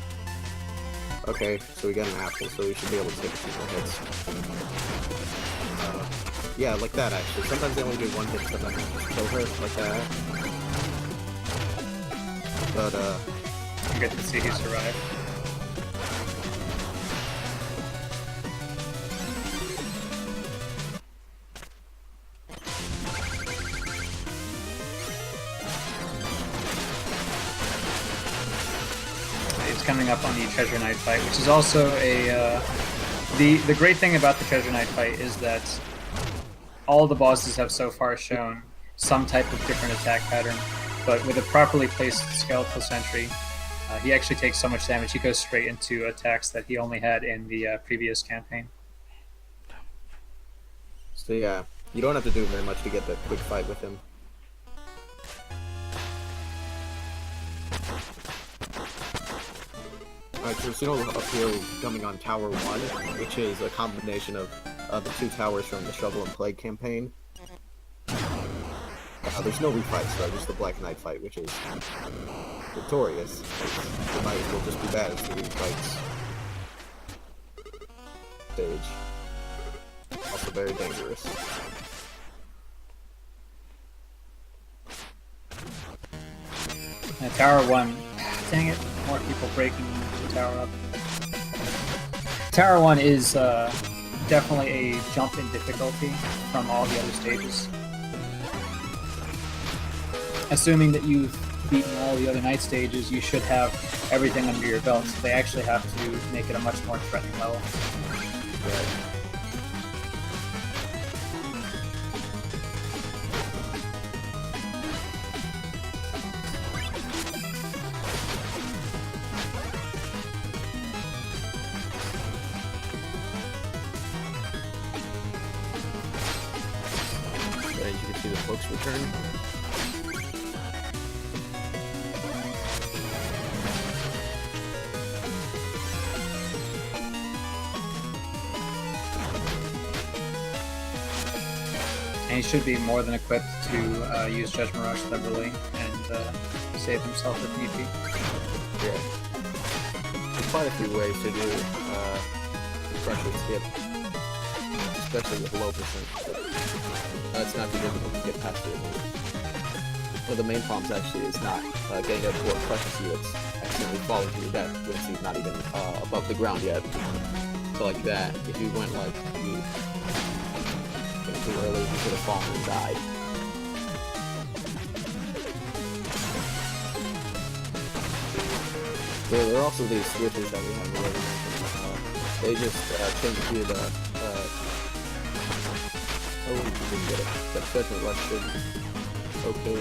Okay, so we got an apple, so we should be able to take a few more hits. Yeah, like that, actually. Sometimes they only do 1 hit, sometimes they just kill her, like that. But, You get to see he survived. It's coming up on the Treasure Knight fight, which is also a... The great thing about the Treasure Knight fight is that all the bosses have so far shown some type of different attack pattern, but with a properly placed skeletal sentry, he actually takes so much damage, he goes straight into attacks that he only had in the previous campaign. so yeah, you don't have to do very much to get that quick fight with him. Alright, so Snail up here coming on Tower 1, which is a combination of the 2 towers from the Shovel and Plague campaign. There's no refights though, just the Black Knight fight, which is victorious. It might as well just be bad as the refights stage. Also very dangerous. Tower 1. Dang it, more people breaking the tower up. Tower 1 is definitely a jump in difficulty from all the other stages. Assuming that you've beaten all the other night stages, you should have everything under your belt, so they actually have to make it a much more threatening level. Right. As you can see, the folks return. And he should be more than equipped to use Judgment Rush liberally and save himself if need be. Yeah. There's quite a few ways to do pressure skip, especially with low percent. It's not too difficult to get past it. One of the main problems actually is not getting up to pressure see that's accidentally falling to your death when he's not even above the ground yet. So like that, if you went like you too early, you could have fallen and died. There are also these switches that we haven't already mentioned. They just change you the oh, you didn't get it. That Judgment Rush should okay.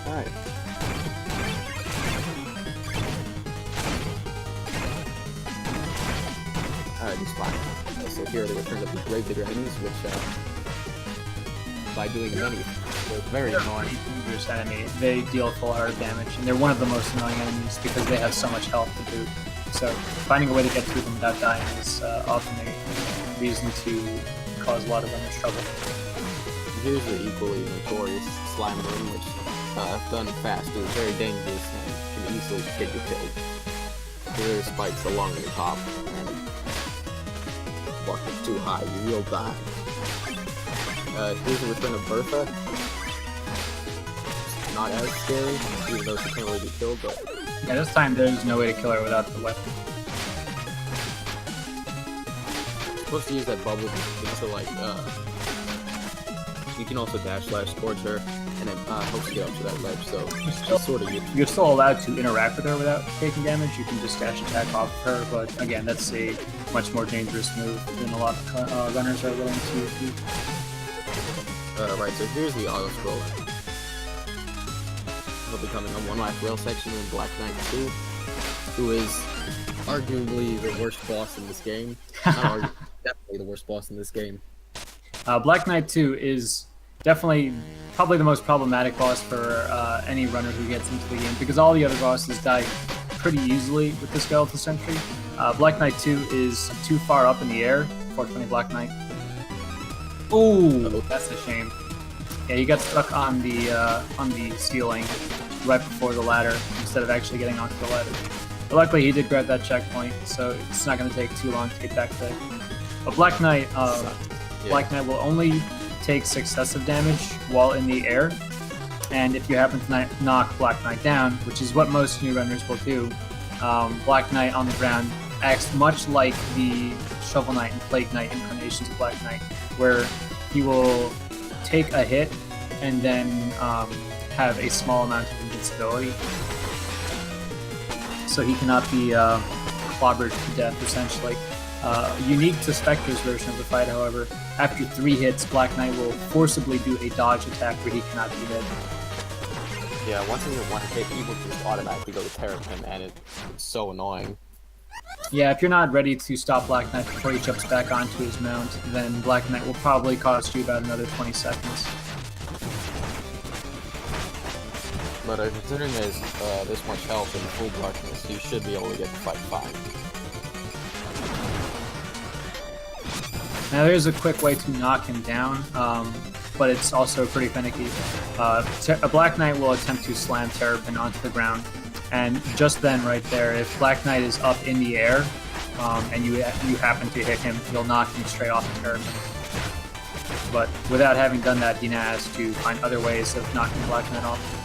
Alright. Alright, he's fine. So here are the returns of the Gravedigger enemies, which by doing many, they're very annoying. Dangerous enemy. They deal full heart damage, and they're one of the most annoying enemies because they have so much health to boot. So finding a way to get through them without dying is often a reason to cause a lot of damage trouble. Here's the equally notorious Slime Room, which if done fast is very dangerous and can easily get you killed. Here are spikes along the top, and walk it too high, you will die. Here's the return of Bertha. It's not as scary, even though she can't really be killed, but Yeah, this time there's no way to kill her without the weapon. you're supposed to use that bubble just to like you can also dash slash towards her, and it helps you get up to that ledge. So it's sort of You're still allowed to interact with her without taking damage. You can just dash attack off of her, but again, that's a much more dangerous move than a lot of runners are willing to do. Right, so here's the auto scroller. He'll be coming on one last rail section in Black Knight 2, who is arguably the worst boss in this game. Not arguably, definitely the worst boss in this game. Black Knight 2 is definitely probably the most problematic boss for any runner who gets into the game, because all the other bosses die pretty easily with the Skeletal Sentry. Black Knight 2 is too far up in the air. 420 Black Knight. Ooh, that's a shame. Yeah, he got stuck on the ceiling right before the ladder instead of actually getting onto the ladder. But luckily, he did grab that checkpoint, so it's not going to take too long to get back there. But Black Knight, Black Knight will only take successive damage while in the air, and if you happen to knock Black Knight down, which is what most new runners will do, Black Knight on the ground acts much like the Shovel Knight and Plague Knight incarnations of Black Knight, where he will take a hit and then have a small amount of invincibility. So he cannot be clobbered to death, essentially. Unique to Specter's version of the fight, however, after 3 hits, Black Knight will forcibly do a dodge attack where he cannot be hit. Yeah, once in one hit, he will just automatically go to Terrapin, and it's so annoying. Yeah, if you're not ready to stop Black Knight before he jumps back onto his mount, then Black Knight will probably cost you about another 20 seconds. But considering there's this much health in full darkness, you should be able to get the fight fine. Now there's a quick way to knock him down, but it's also pretty finicky. A Black Knight will attempt to slam Terrapin onto the ground, and just then right there, if Black Knight is up in the air, and you happen to hit him, you'll knock him straight off the Terrapin. But without having done that, Dina has to find other ways of knocking Black Knight off.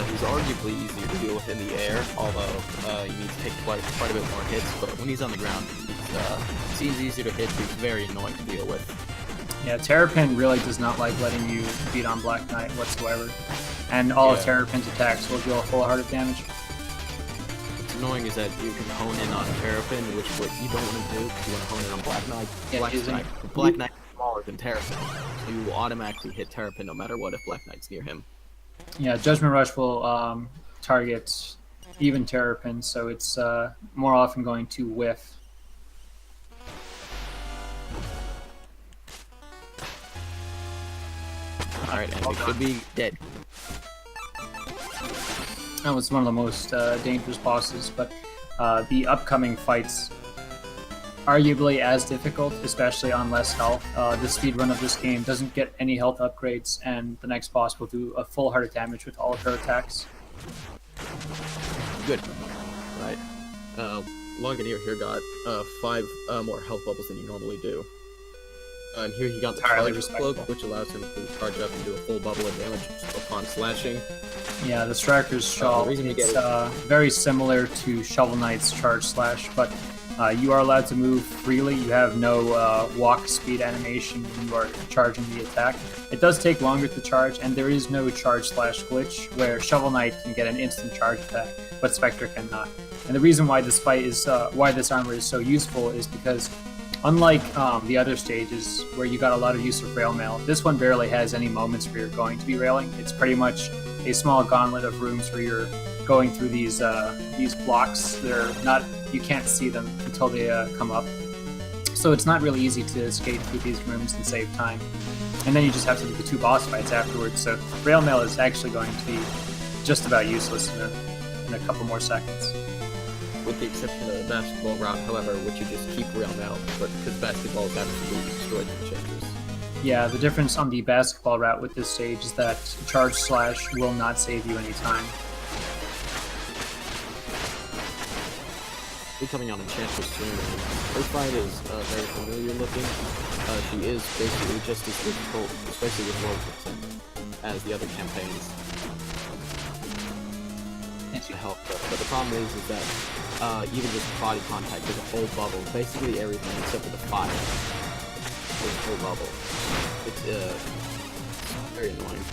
He's arguably easier to deal with in the air, although you need to take quite a bit more hits, but when he's on the ground, he seems easier to hit, he's very annoying to deal with. Yeah, Terrapin really does not like letting you beat on Black Knight whatsoever, and all of Terrapin's attacks will deal full heart of damage. What's annoying is that you can hone in on Terrapin, which what you don't want to do, because you want to hone in on Black Knight. Yeah, Black Knight is smaller than Terrapin, so you will automatically hit Terrapin no matter what if Black Knight's near him. Yeah, Judgment Rush will target even Terrapin, so it's more often going to whiff. Alright, and it should be dead. That was one of the most dangerous bosses, but the upcoming fights arguably as difficult, especially on less health. The speedrun of this game doesn't get any health upgrades, and the next boss will do a full heart of damage with all of her attacks. Good. Right. Longanier here got 5 more health bubbles than you normally do. And here he got the Charge Cloak, which allows him to charge up and do a full bubble of damage upon slashing. Yeah, the Striker's Shawl, it's very similar to Shovel Knight's Charge Slash, but you are allowed to move freely. You have no walk speed animation when you are charging the attack. It does take longer to charge, and there is no Charge Slash glitch, where Shovel Knight can get an instant charge attack, but Specter cannot. And the reason why this fight is, why this armor is so useful is because unlike the other stages where you got a lot of use of rail mail, this one barely has any moments where you're going to be railing. It's pretty much a small gauntlet of rooms where you're going through these blocks that are not, you can't see them until they come up. So it's not really easy to escape through these rooms and save time. And then you just have to do the 2 boss fights afterwards. So rail mail is actually going to be just about useless in a couple more seconds. With the exception of the basketball route, however, which you just keep rail mail, but because basketball is absolutely destroyed in changes. Yeah, the difference on the basketball route with this stage is that Charge Slash will not save you any time. We're coming on Enchantress soon. Her fight is very familiar looking. She is basically just as difficult, especially with Lordmau5 as the other campaigns. To help, but the problem is that even just body contact, there's a whole bubble. Basically everything except for the fire. There's a whole bubble. It's very annoying.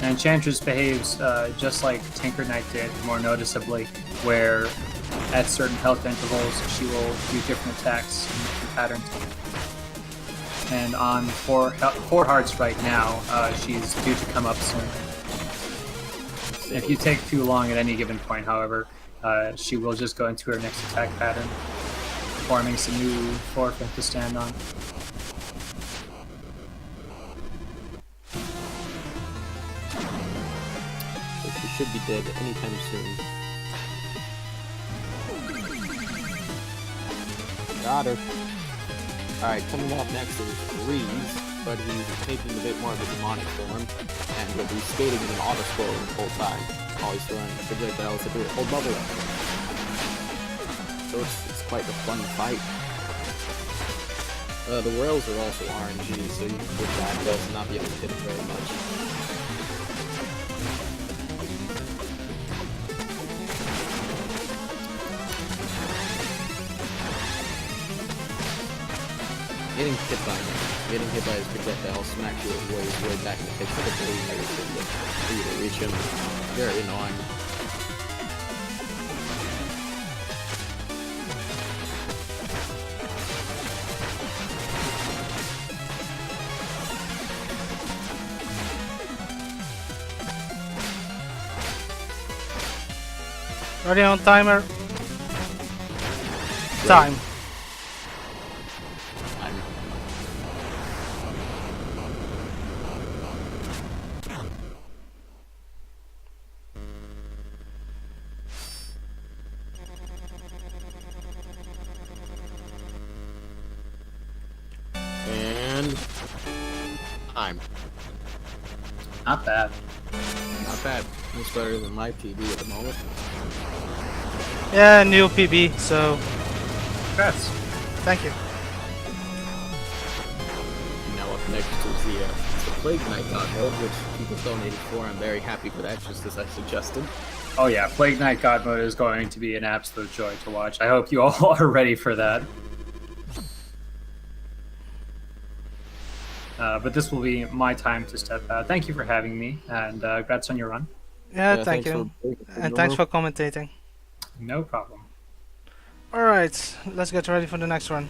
And Enchantress behaves just like Tinker Knight did, more noticeably, where at certain health intervals she will do different attacks in different patterns. And on 4 hearts right now, she's due to come up soon. If you take too long at any given point, however, she will just go into her next attack pattern, forming some new forefront to stand on. Should be dead anytime soon. Got her. Alright, coming up next is Breeze, but he's taking a bit more of a demonic form, and he'll be skating in an auto-scroll the whole time. Always throwing projectiles to do a whole bubble up. So it's quite a fun fight. The rails are also RNG, so you can put that rails and not be able to hit it very much. Getting hit by his projectile smacks you way back in the face of the blue for you to reach him. Very annoying. Ready on timer. Time. Time. Not bad. Not bad. It's better than my PB at the moment. Yeah, new PB, so Congrats. thank you. Now up next is the Plague Knight God mode, which people donated for. I'm very happy for that, just as I suggested. Oh yeah, Plague Knight God Mode is going to be an absolute joy to watch. I hope you all are ready for that. But this will be my time to step out. Thank you for having me, and congrats on your run. Yeah, thank you. And thanks for commentating. No problem. Alright, let's get ready for the next one.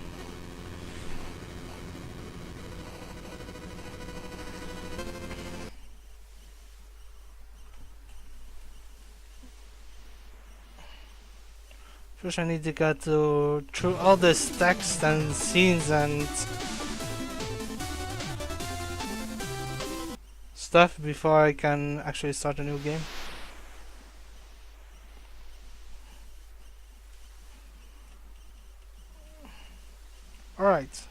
First I need to get through all this text and scenes and stuff before I can actually start a new game. Alright.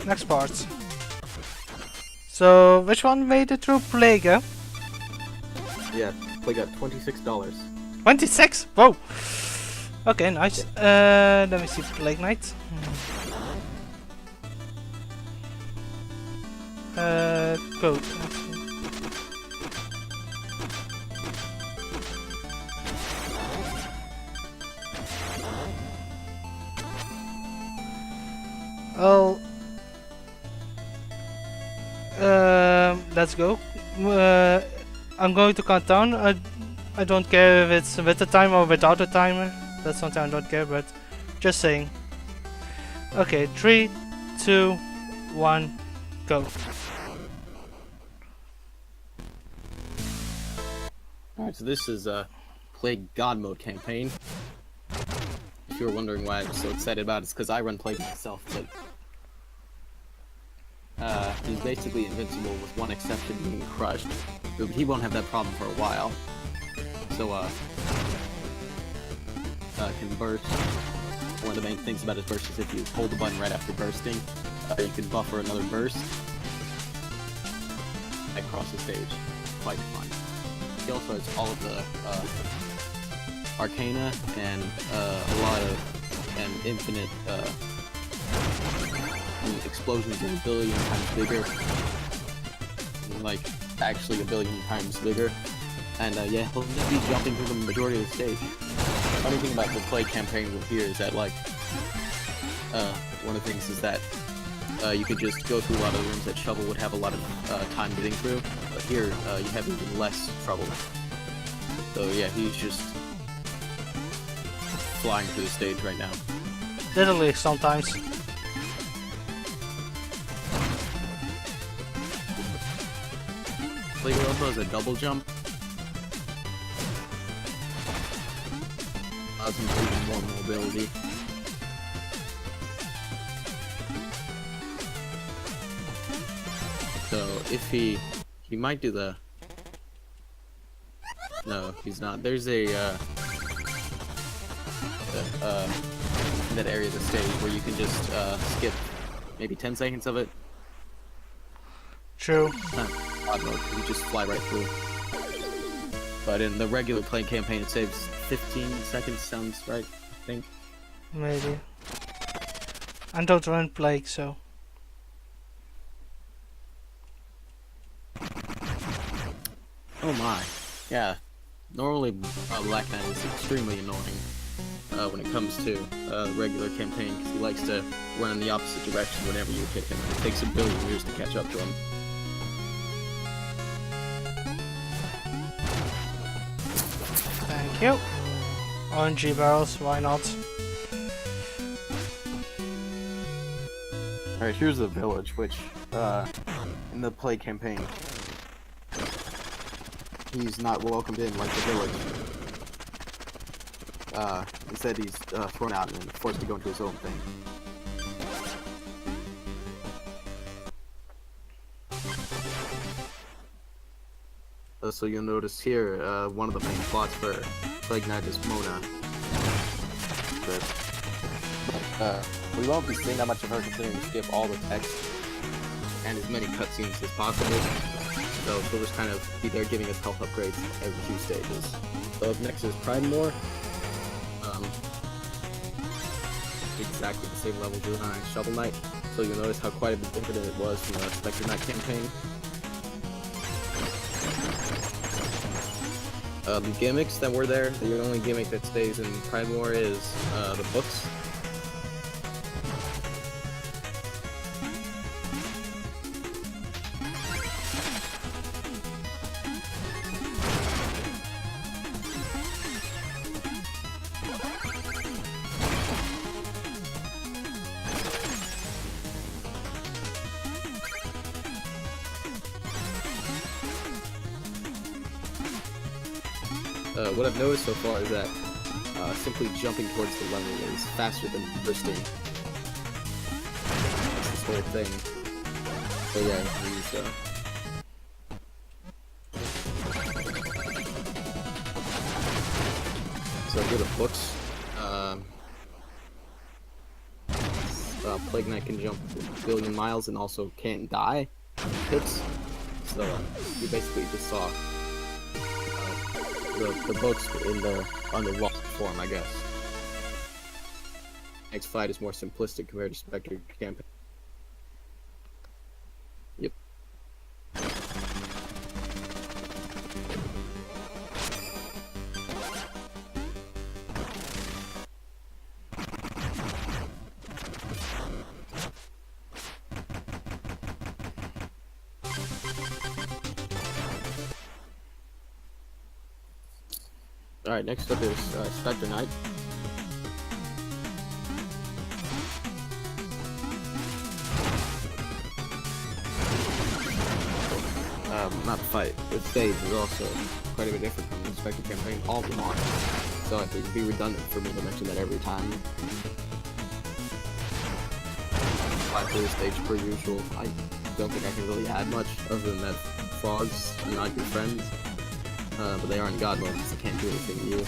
Next part. So, which one made it through Plague? Yeah, Plague got $26. 26? Whoa! Okay, nice. Let me see Plague Knight. Code. Well, let's go. I'm going to count down. I don't care if it's with the timer or without the timer. That's something I don't care, but just saying. Okay, 3, 2, 1, go. Alright, so this is a Plague God Mode campaign. If you were wondering why I'm so excited about it, it's because I run Plague myself, but he's basically invincible with one exception, being crushed. But he won't have that problem for a while. So, can burst. One of the main things about his burst is if you hold the button right after bursting, you can buffer another burst across the stage. Quite fun. He also has all of the Arcana and infinite explosions are a billion times bigger. Like, actually a billion times bigger. And yeah, he'll just be jumping through the majority of the stage. Funny thing about the play campaign with here is that, like, one of the things is that you could just go through a lot of the rooms that Shovel would have a lot of time getting through. But here, you have even less trouble. So yeah, he's just flying through the stage right now. Literally, sometimes. Like, he also has a double jump. Allows him even more mobility. So if he might do the... No, he's not. There's a in that area of the stage where you can just skip maybe 10 seconds of it. True. Odd mode, you just fly right through. But in the regular play campaign, it saves 15 seconds. Sounds right, I think. Maybe. I don't run Plague, so. Oh my. Yeah. Normally, Black Knight is extremely annoying when it comes to regular campaign, because he likes to run in the opposite direction whenever you hit him. It takes a billion years to catch up to him. Thank you. RNG barrels, why not? Alright, here's the village, which, in the play campaign, he's not welcomed in like the village. Instead he's thrown out and forced to go into his own thing. So you'll notice here, one of the main plots for Plague Knight is Mona. But, We won't be seeing that much of her considering we skip all the text and as many cutscenes as possible. So she'll just kind of be there giving us health upgrades every 2 stages. So up next is Pridemore. Exactly the same level behind Shovel Knight. So you'll notice how quite a bit different it was from the Specter Knight campaign. The gimmicks that were there, the only gimmick that stays in Pridemore is the books. What I've noticed so far is that simply jumping towards the level is faster than bursting. That's this whole thing. So yeah, so go to books. Plague Knight can jump a billion miles and also can't die in hits. So you basically just saw the books in the unlocked form, I guess. Next fight is more simplistic compared to Specter campaign. Yep. Alright, next up is Specter Knight. Not the fight, the stage is also quite a bit different from the Specter campaign. All of them are. So I think it'd be redundant for me to mention that every time. Fly through the stage per usual. I don't think I can really add much other than that frogs are not good friends. But they are in God mode, so they can't do anything to you.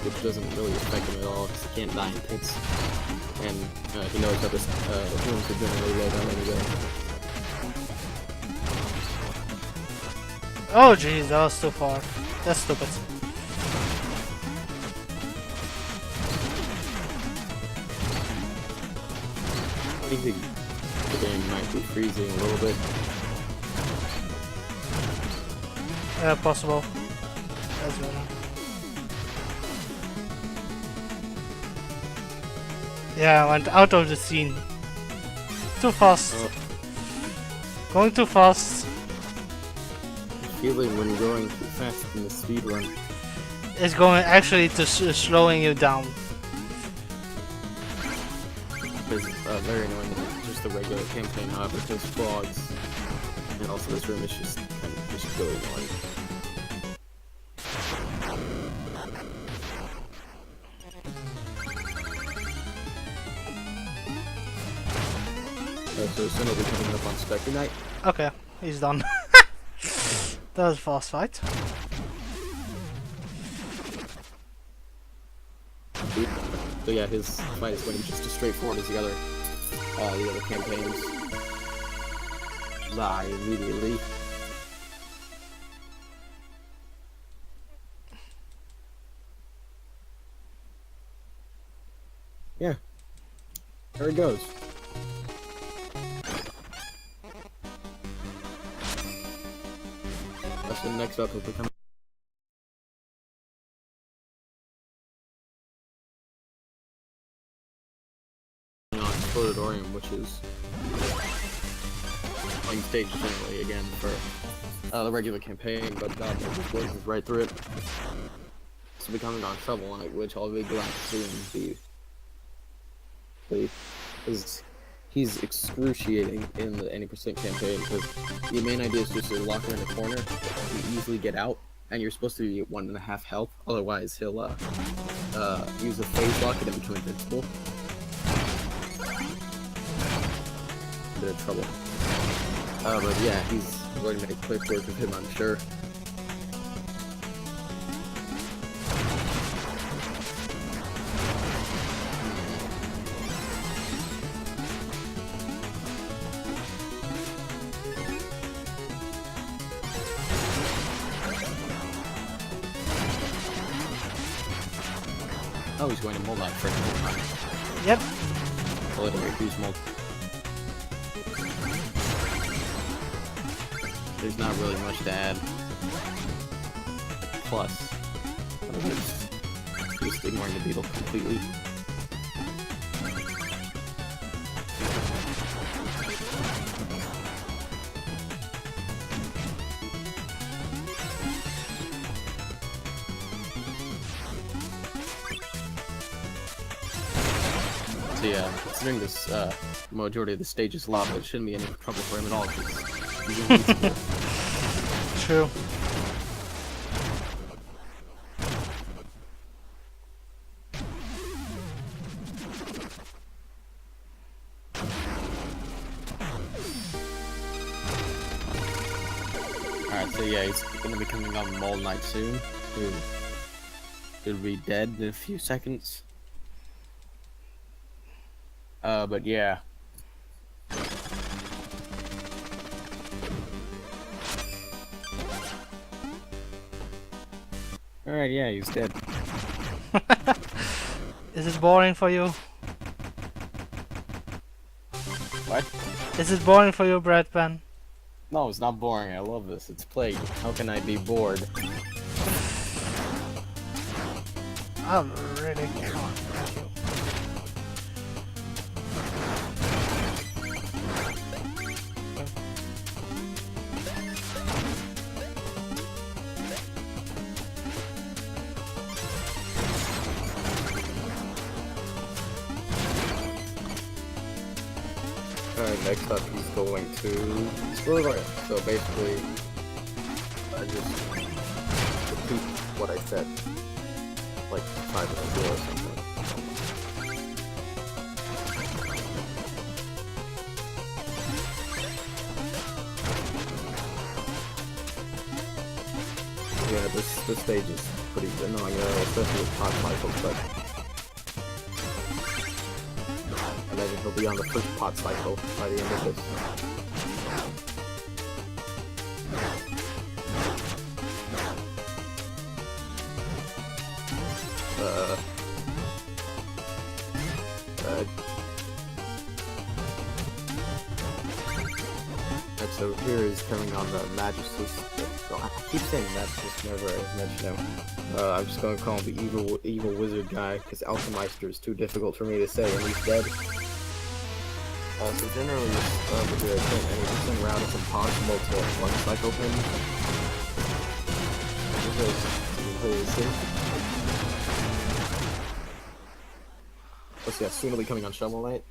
which doesn't really affect him at all because he can't die in pits. And he knows that the rooms are generally low down anyway. Oh jeez, that was too far. That's stupid. I think the game might be freezing a little bit. Yeah, possible. That's better. Yeah, I went out of the scene. Too fast. Oh. Going too fast. Feeling when going too fast in the speedrun. It's going actually to slowing you down. It's very annoying. Just the regular campaign, however, there's frogs. And also this room is just kind of just really annoying. So soon will be coming up on Specter night. Okay, he's done. That was a fast fight. So yeah, his fight is going to be just as straightforward as the other campaigns. Die immediately. Yeah. There it goes. So next up will become Exploratorium, which is playing stage generally again for the regular campaign, but God knows this goes right through it. It's becoming on Shovel Knight, which I'll be glad to soon because he's excruciating in the 80% campaign, because the main idea is just to lock her in a corner, you easily get out, and you're supposed to be at 1.5 health, otherwise he'll use a phase lock and then become invincible. A bit of trouble. But yeah, he's going to make quick work of him, I'm sure. Oh, he's going to mold out for him. Yep. I'll let him refuse mold. There's not really much to add. Plus, just ignoring the beetle completely. So yeah, considering this majority of the stage is lava, it shouldn't be any trouble for him at all. He's invincible. True. Alright, so yeah, he's gonna be coming on Mole Knight soon. He'll be dead in a few seconds. But yeah. Alright, yeah, he's dead. Is it boring for you? What? Is it boring for you, Brad Pan? No, it's not boring. I love this. It's Plague. How can I be bored? I'm really can't. Thank you. Alright, next up he's going to explore. So basically, I just repeat what I said like 5 minutes ago or something. Yeah, this this stage is pretty annoying, especially with pod cycles, but I imagine he'll be on the first pod cycle by the end of this. And so here is turning on the Magistus. I keep saying Magistus whenever I mention him. I'm just going to call him the evil wizard guy, because Alchemeister is too difficult for me to say, and he's dead. So generally, with the 80% route, it's impossible to one-cycle him. Let's see, soon will be coming on Shovel Knight.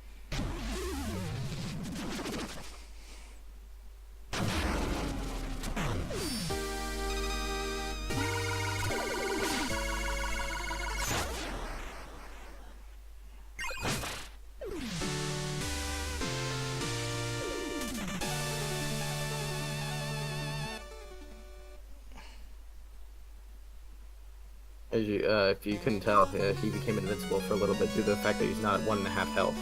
As you, if you couldn't tell, he became invincible for a little bit due to the fact that he's not at 1.5 health.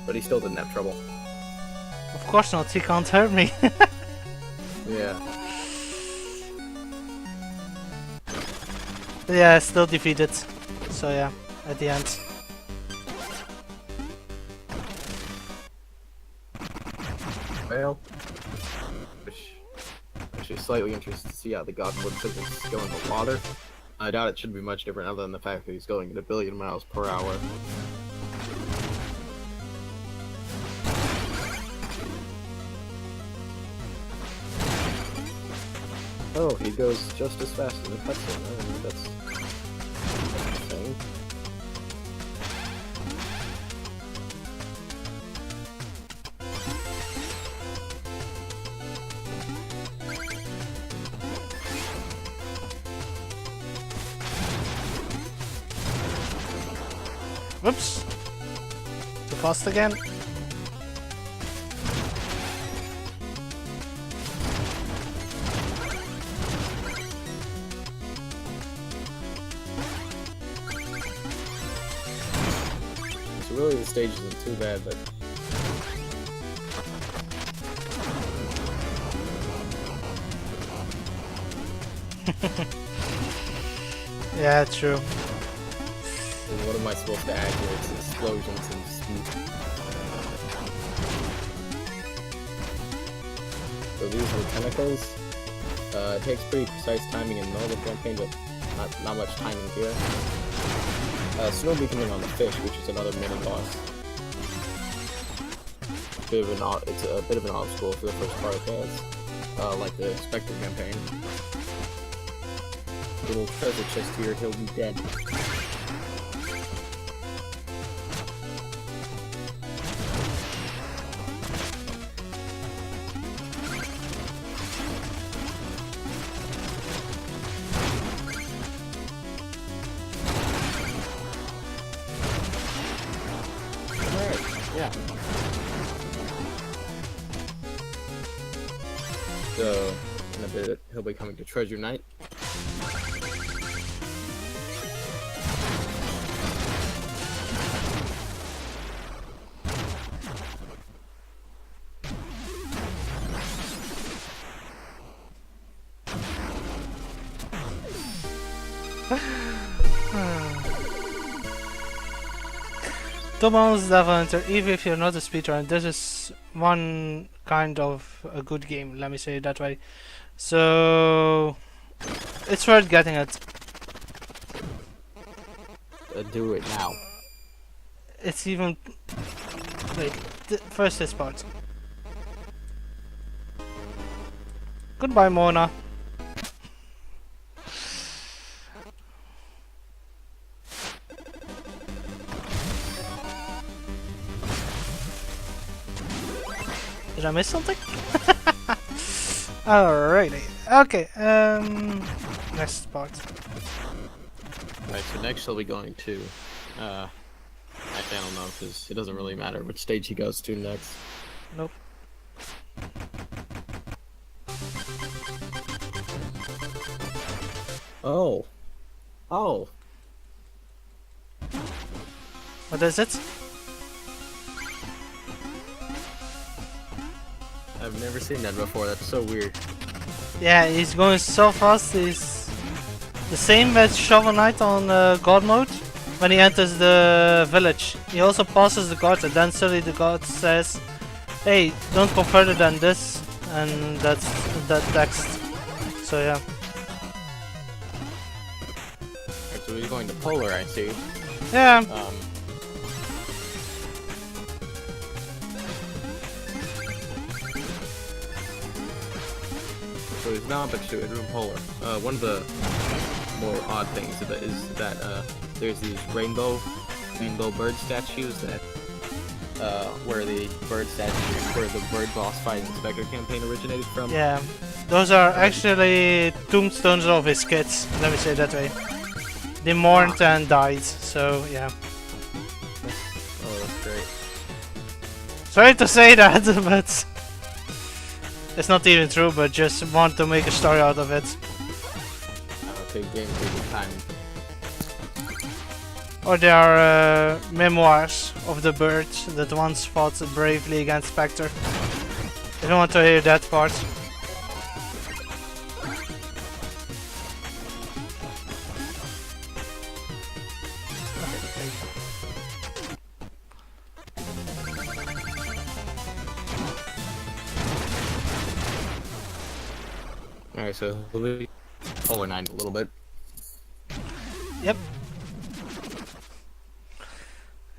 But he still didn't have trouble. Of course not, he can't hurt me. Yeah. Yeah, still defeated. So yeah, at the end. Well, actually slightly interested to see how the Godward physics go in the water. I doubt it should be much different other than the fact that he's going at 1 billion miles per hour. Oh, he goes just as fast in the cutscene. I mean, that's interesting. Whoops! Too fast again. So really the stage isn't too bad, but Yeah, true. what am I supposed to add here? It's explosions and speed. So these are the tentacles. It takes pretty precise timing in normal campaign, but not much timing here. Soon will be coming on the fish, which is another mini boss. It's a bit of an obstacle for the first part of this, like the Specter campaign. Little treasure chest here, he'll be dead. Yeah. So, in a bit, he'll be coming to Treasure Night. Double Devil Hunter, even if you're not a speedrunner, this is one kind of a good game, let me say it that way. So it's worth getting it. Do it now. It's even... Wait, first this part. Goodbye, Mona. Did I miss something? Alrighty. Okay, next part. Right, so next he'll be going to, I don't know, because it doesn't really matter which stage he goes to next. Nope. Oh. Oh. What is it? I've never seen that before. That's so weird. Yeah, he's going so fast. He's the same as Shovel Knight on God mode. When he enters the village, he also passes the guard, and then suddenly the guard says, "Hey, don't go further than this," and that's that text. So yeah. Alright, so we're going to Polar, I see. Yeah. So he's not but to room Polar. One of the more odd things is that there's these rainbow bird statues that where the bird boss fight in the Specter campaign originated from. Yeah, those are actually tombstones of his kids, let me say it that way. They mourned and died, so yeah. Oh, that's great. Sorry to say that, but it's not even true, but just want to make a story out of it. Big game, big time. Or there are memoirs of the birds that once fought bravely against Specter. If you want to hear that part. Alright, so we'll Polar 9 a little bit. Yep.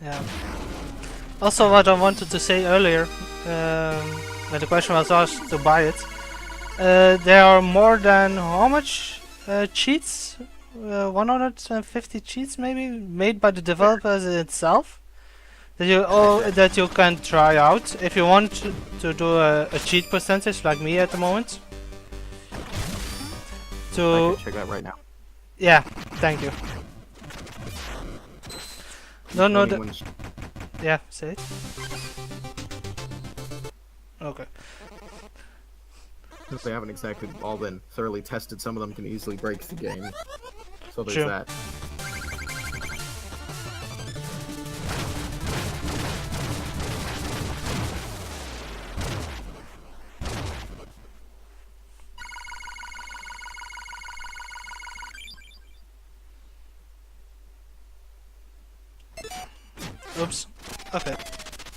Yeah. Also, what I wanted to say earlier, when the question was asked to buy it, there are more than how much cheats? 150 cheats, maybe, made by the developers itself. That you can try out if you want to do a cheat percentage like me at the moment. I can check that right now. Yeah, thank you. Don't know the. Anyone's- Yeah, say it. Okay. Since they haven't exactly all been thoroughly tested, some of them can easily break the game. So there's True. that. Oops. Okay.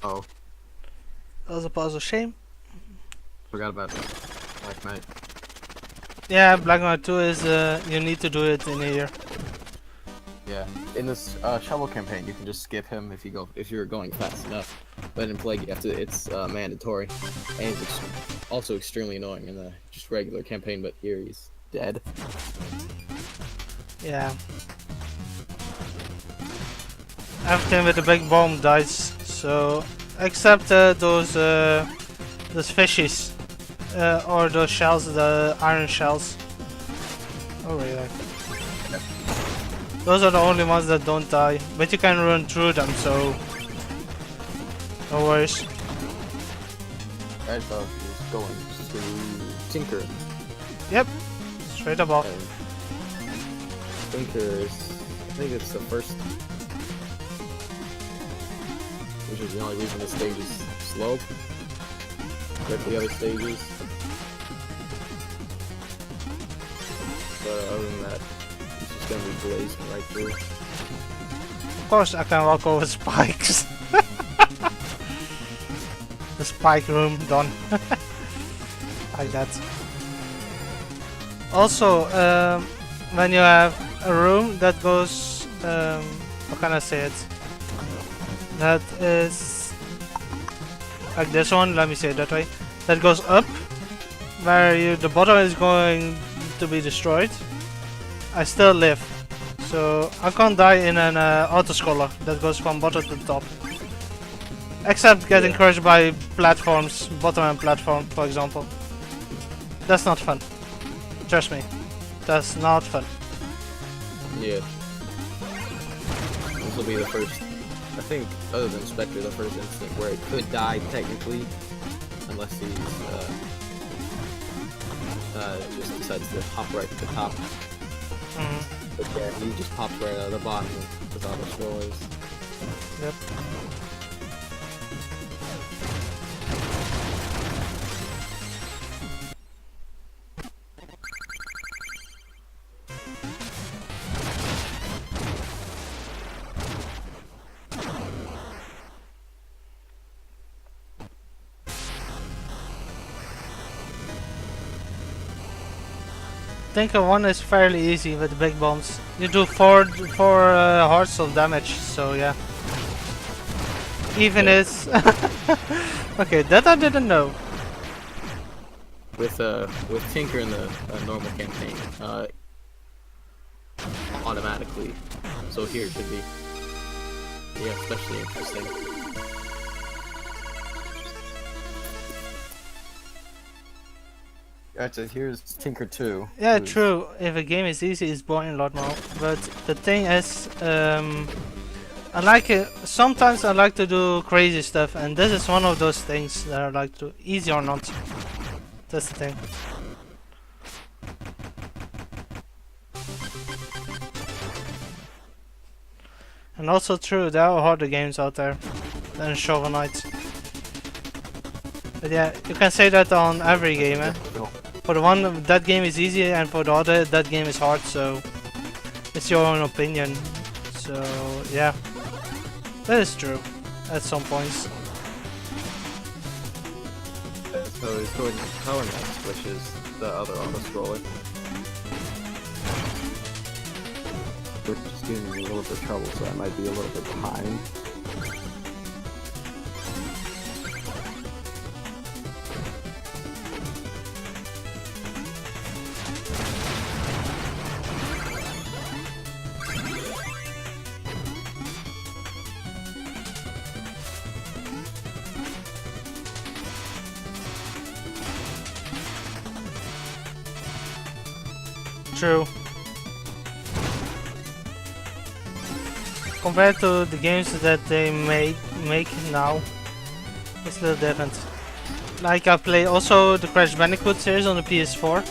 Oh, That was a puzzle. Shame. forgot about Black Knight. Yeah, Black Knight 2 is you need to do it in a year. Yeah, in this shovel campaign, you can just skip him if you're going fast enough. But in Plague, you have to. It's mandatory, and it's also extremely annoying in the just regular campaign. But here he's dead. Yeah. Everything with the big bomb dies. So except those fishies or those shells, the iron shells. Oh really? Those are the only ones that don't die, but you can run through them, so no worries. Alright, so he's going to Tinker. Yep, straight above. And Tinker is, I think it's the first, which is the only reason this stage is slow compared to the other stages. But other than that, it's just gonna be blazing right through. Of course, I can walk over spikes. The spike room done. Like that. Also, when you have a room that goes, how can I say it? That is like this one. Let me say it that way. That goes up, where the bottom is going to be destroyed. I still live, so I can't die in an auto-scroller that goes from bottom to top. Except getting crushed by platforms, bottom and platform, for example. That's not fun. Trust me, that's not fun. Yeah. This will be the first, I think, other than Specter, the first instant where it could die technically, unless he just decides to hop right to the top. Mhm. But yeah, he just pops right out of the bottom with all the scrollers. Yep. Tinker 1 is fairly easy with the big bombs. You do four hearts of damage, so yeah. Even Yeah. is okay, that I didn't know. With Tinker in the normal campaign, automatically. So here it should be. Yeah, especially interesting. Alright, so here's Tinker 2. Yeah, who's- true. If a game is easy, it's boring Lordmau. But the thing is, I like it. Sometimes I like to do crazy stuff, and this is one of those things that I like to do, easy or not. That's the thing. And also true, there are harder games out there than Shovel Knight. But yeah, you can say that on every game, eh? For the one, that game is easy, and for the other, that game is hard, so it's your own opinion. So yeah, that is true at some points. So he's going to Power next, which is the other auto-scroller. Which is giving me a little bit of trouble, so I might be a little bit behind. True. Compared to the games that they make now, it's a little different. Like I play also the Crash Bandicoot series on the PS4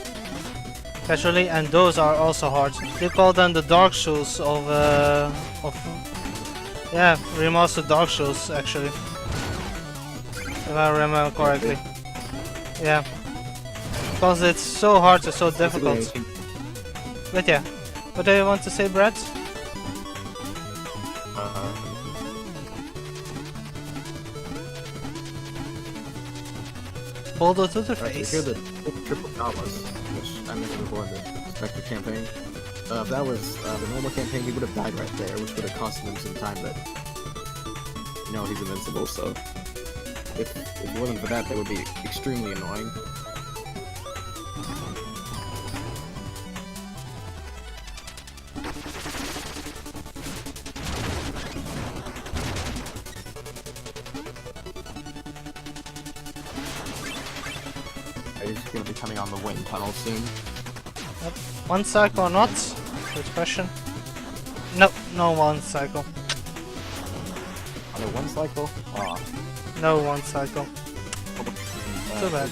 casually, and those are also hard. They call them the Dark Souls of yeah, remastered Dark Souls actually, if I remember correctly. Yeah, because it's so hard and so difficult. But yeah, what do you want to say, Brad? Boulder to the face. Here are the triple Yamas, which I mentioned before in the Specter campaign. If that was the normal campaign, he would have died right there, which would have cost him some time, but you know, he's invincible, so if it wasn't for that, that would be extremely annoying. He's going to be coming on the wind tunnel soon. One cycle or not? Good question. No, no one cycle. On the one cycle? Aw. No one cycle. Too bad.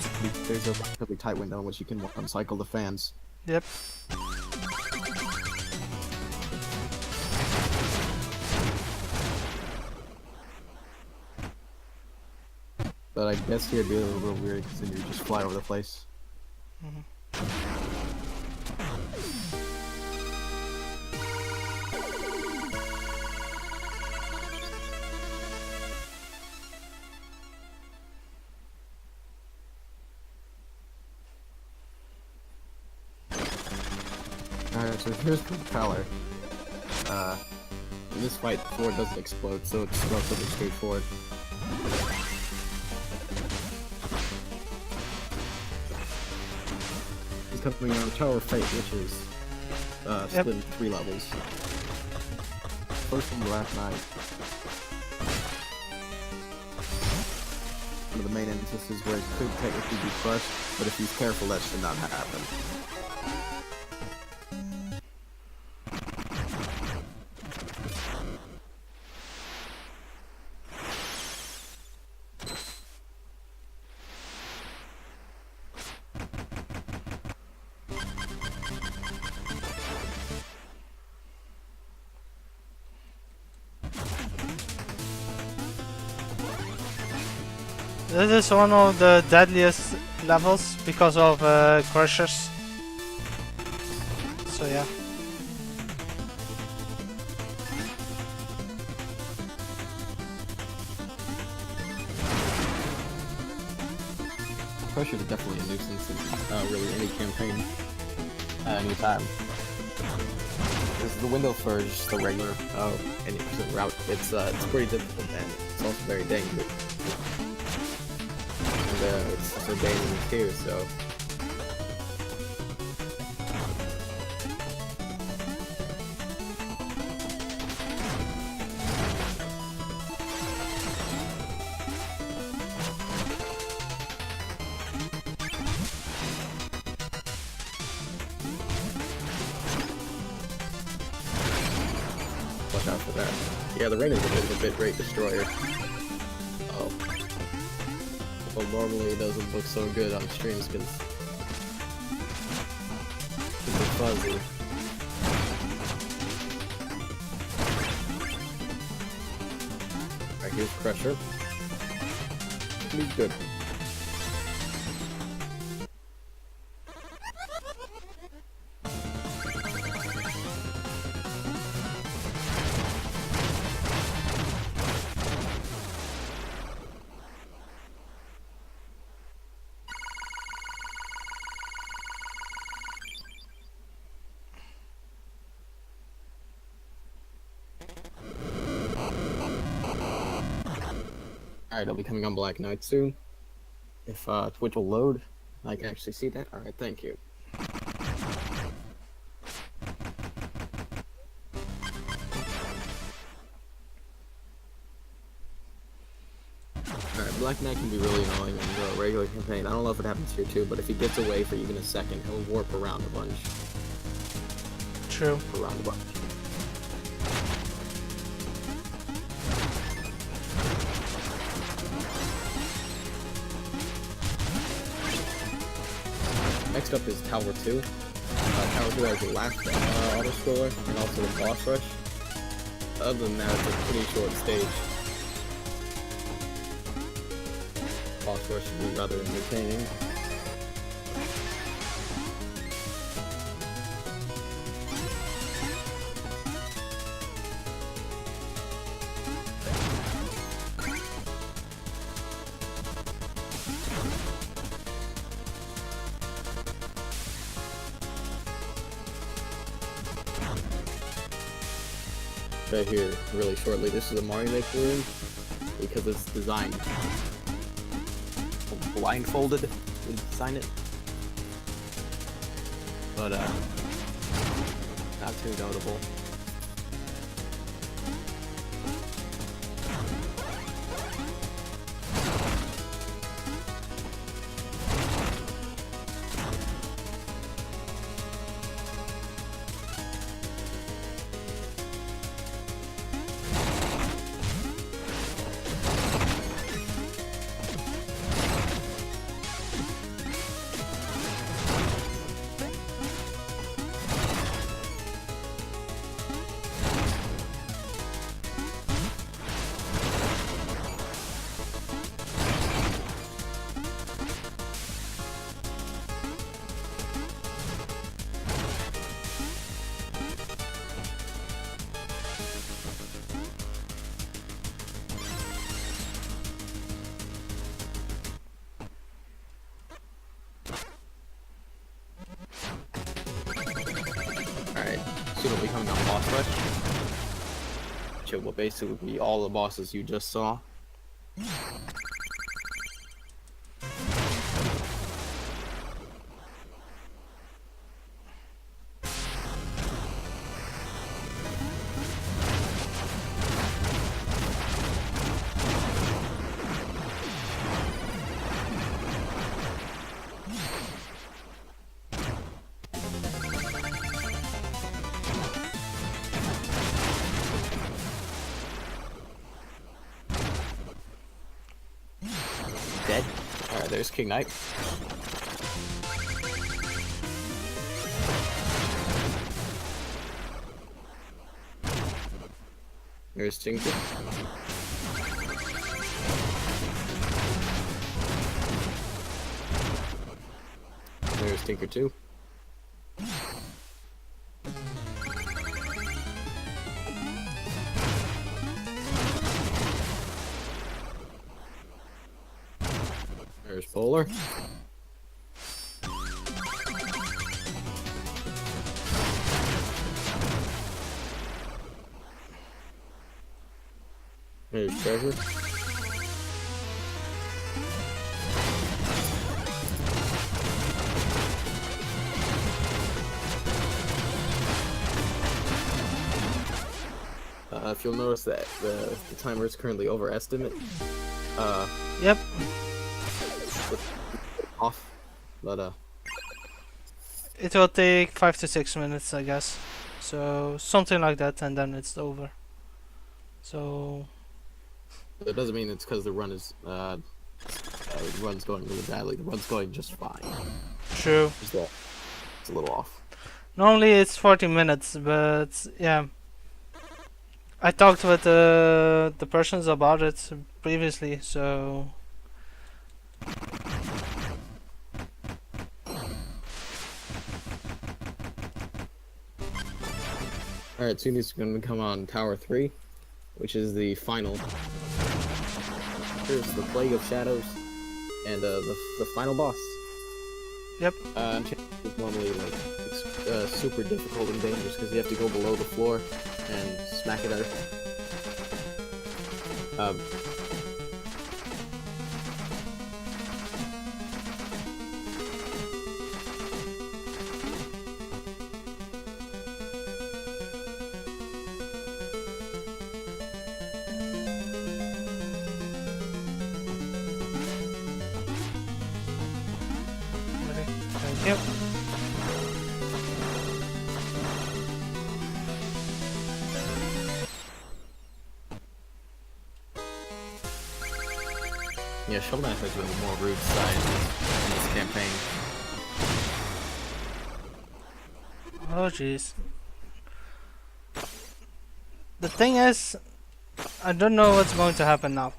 There's a relatively tight window in which you can one cycle the fans. Yep. But I guess here it'd be a little weird because then you just fly over the place. Alright, so here's the propeller. In this fight, the floor doesn't explode, so it's relatively straightforward. He's coming on Tower of Fate, which is split in 3 levels. First one last night. One of the main instances where it could technically be crushed, but if he's careful, that should not happen. This is one of the deadliest levels because of crushers. So yeah. Pressure is definitely a nuisance in really any campaign at any time. This is the window for just the regular any route. It's pretty difficult and it's also very dangerous. And it's also dangerous too, so watch out for that. Yeah, the rain is a bit of a bit rate destroyer. Oh. Well, normally it doesn't look so good on streams because it's fuzzy. Alright, here's Crusher. He's good. Alright, I'll be coming on Black Knight soon. If Twitch will load, I can actually see that. Alright, thank you. Alright, Black Knight can be really annoying in the regular campaign. I don't know if it happens here too, but if he gets away for even a second, he'll warp around a bunch. True. Around a bunch. Next up is Tower 2. Tower 2 has the last auto-scroller and also the boss rush. Other than that, it's a pretty short stage. Boss rush should be rather entertaining. Right here, really shortly, this is a Mario Maker room because it's designed blindfolded to design it, but not too notable. It'll be coming on Boss Rush, which will basically be all the bosses you just saw. Dead. Alright, there's King Knight. There's Tinker. Tinker 2. There's Polar. There's Treasure. If you'll notice that the timer is currently overestimate. Yep. Off, but It will take 5 to 6 minutes, I guess. So something like that, and then it's over. So that doesn't mean it's because the run is the run's going really badly. The run's going just fine. true. Just that it's a little off. Normally it's 40 minutes, but yeah. I talked with the persons about it previously, so Alright, soon he's going to come on Tower 3, which is the final. Here's the Plague of Shadows, and the final boss. yep. It's normally like super difficult and dangerous because you have to go below the floor and smack it out. Thank you. Yeah, Shovel Knight has been more rude side in this campaign. Oh jeez. The thing is, I don't know what's going to happen now.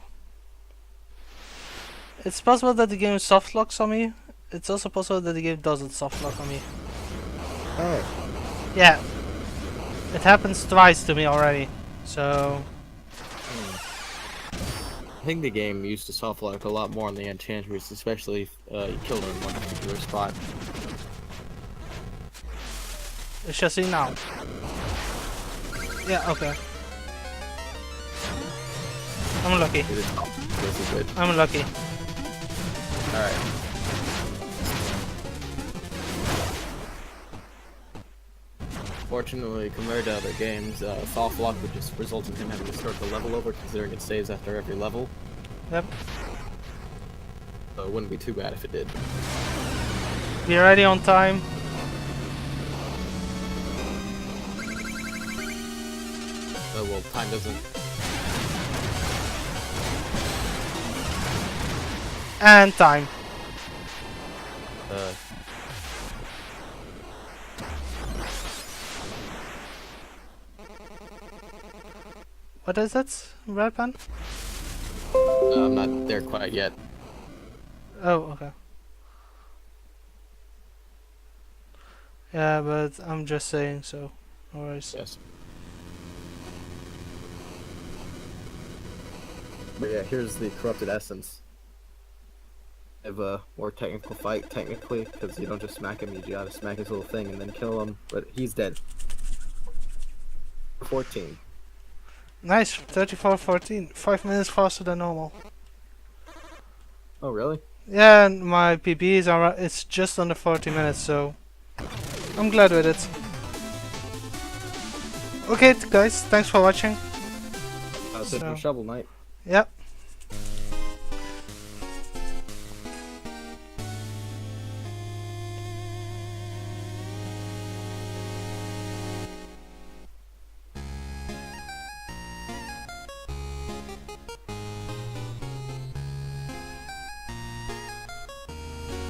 It's possible that the game soft locks on me. It's also possible that the game doesn't soft lock on me. Oh. Yeah. It happens twice to me already. So I think the game used to soft lock a lot more on the Enchantress, especially if you killed her in one particular spot. let's just see now. Yeah, okay. I'm lucky. This is good. I'm lucky. Alright. Fortunately, compared to other games, soft lock would just result in him having to start the level over, considering it saves after every level. Yep. So it wouldn't be too bad if it did. Be ready on time. Well, time doesn't. And time. What is it, Red Pen? I'm not there quite yet. Oh, okay. Yeah, but I'm just saying, so no worries. Yes. But yeah, here's the Corrupted Essence. Have a more technical fight, technically, because you don't just smack him, you gotta smack his little thing and then kill him, but he's dead. 14. Nice, 34-14. 5 minutes faster than normal. Oh, really? Yeah, and my PBs are it's just under 40 minutes, so I'm glad with it. Okay, guys, thanks for watching. That's it for Shovel Knight. Yep.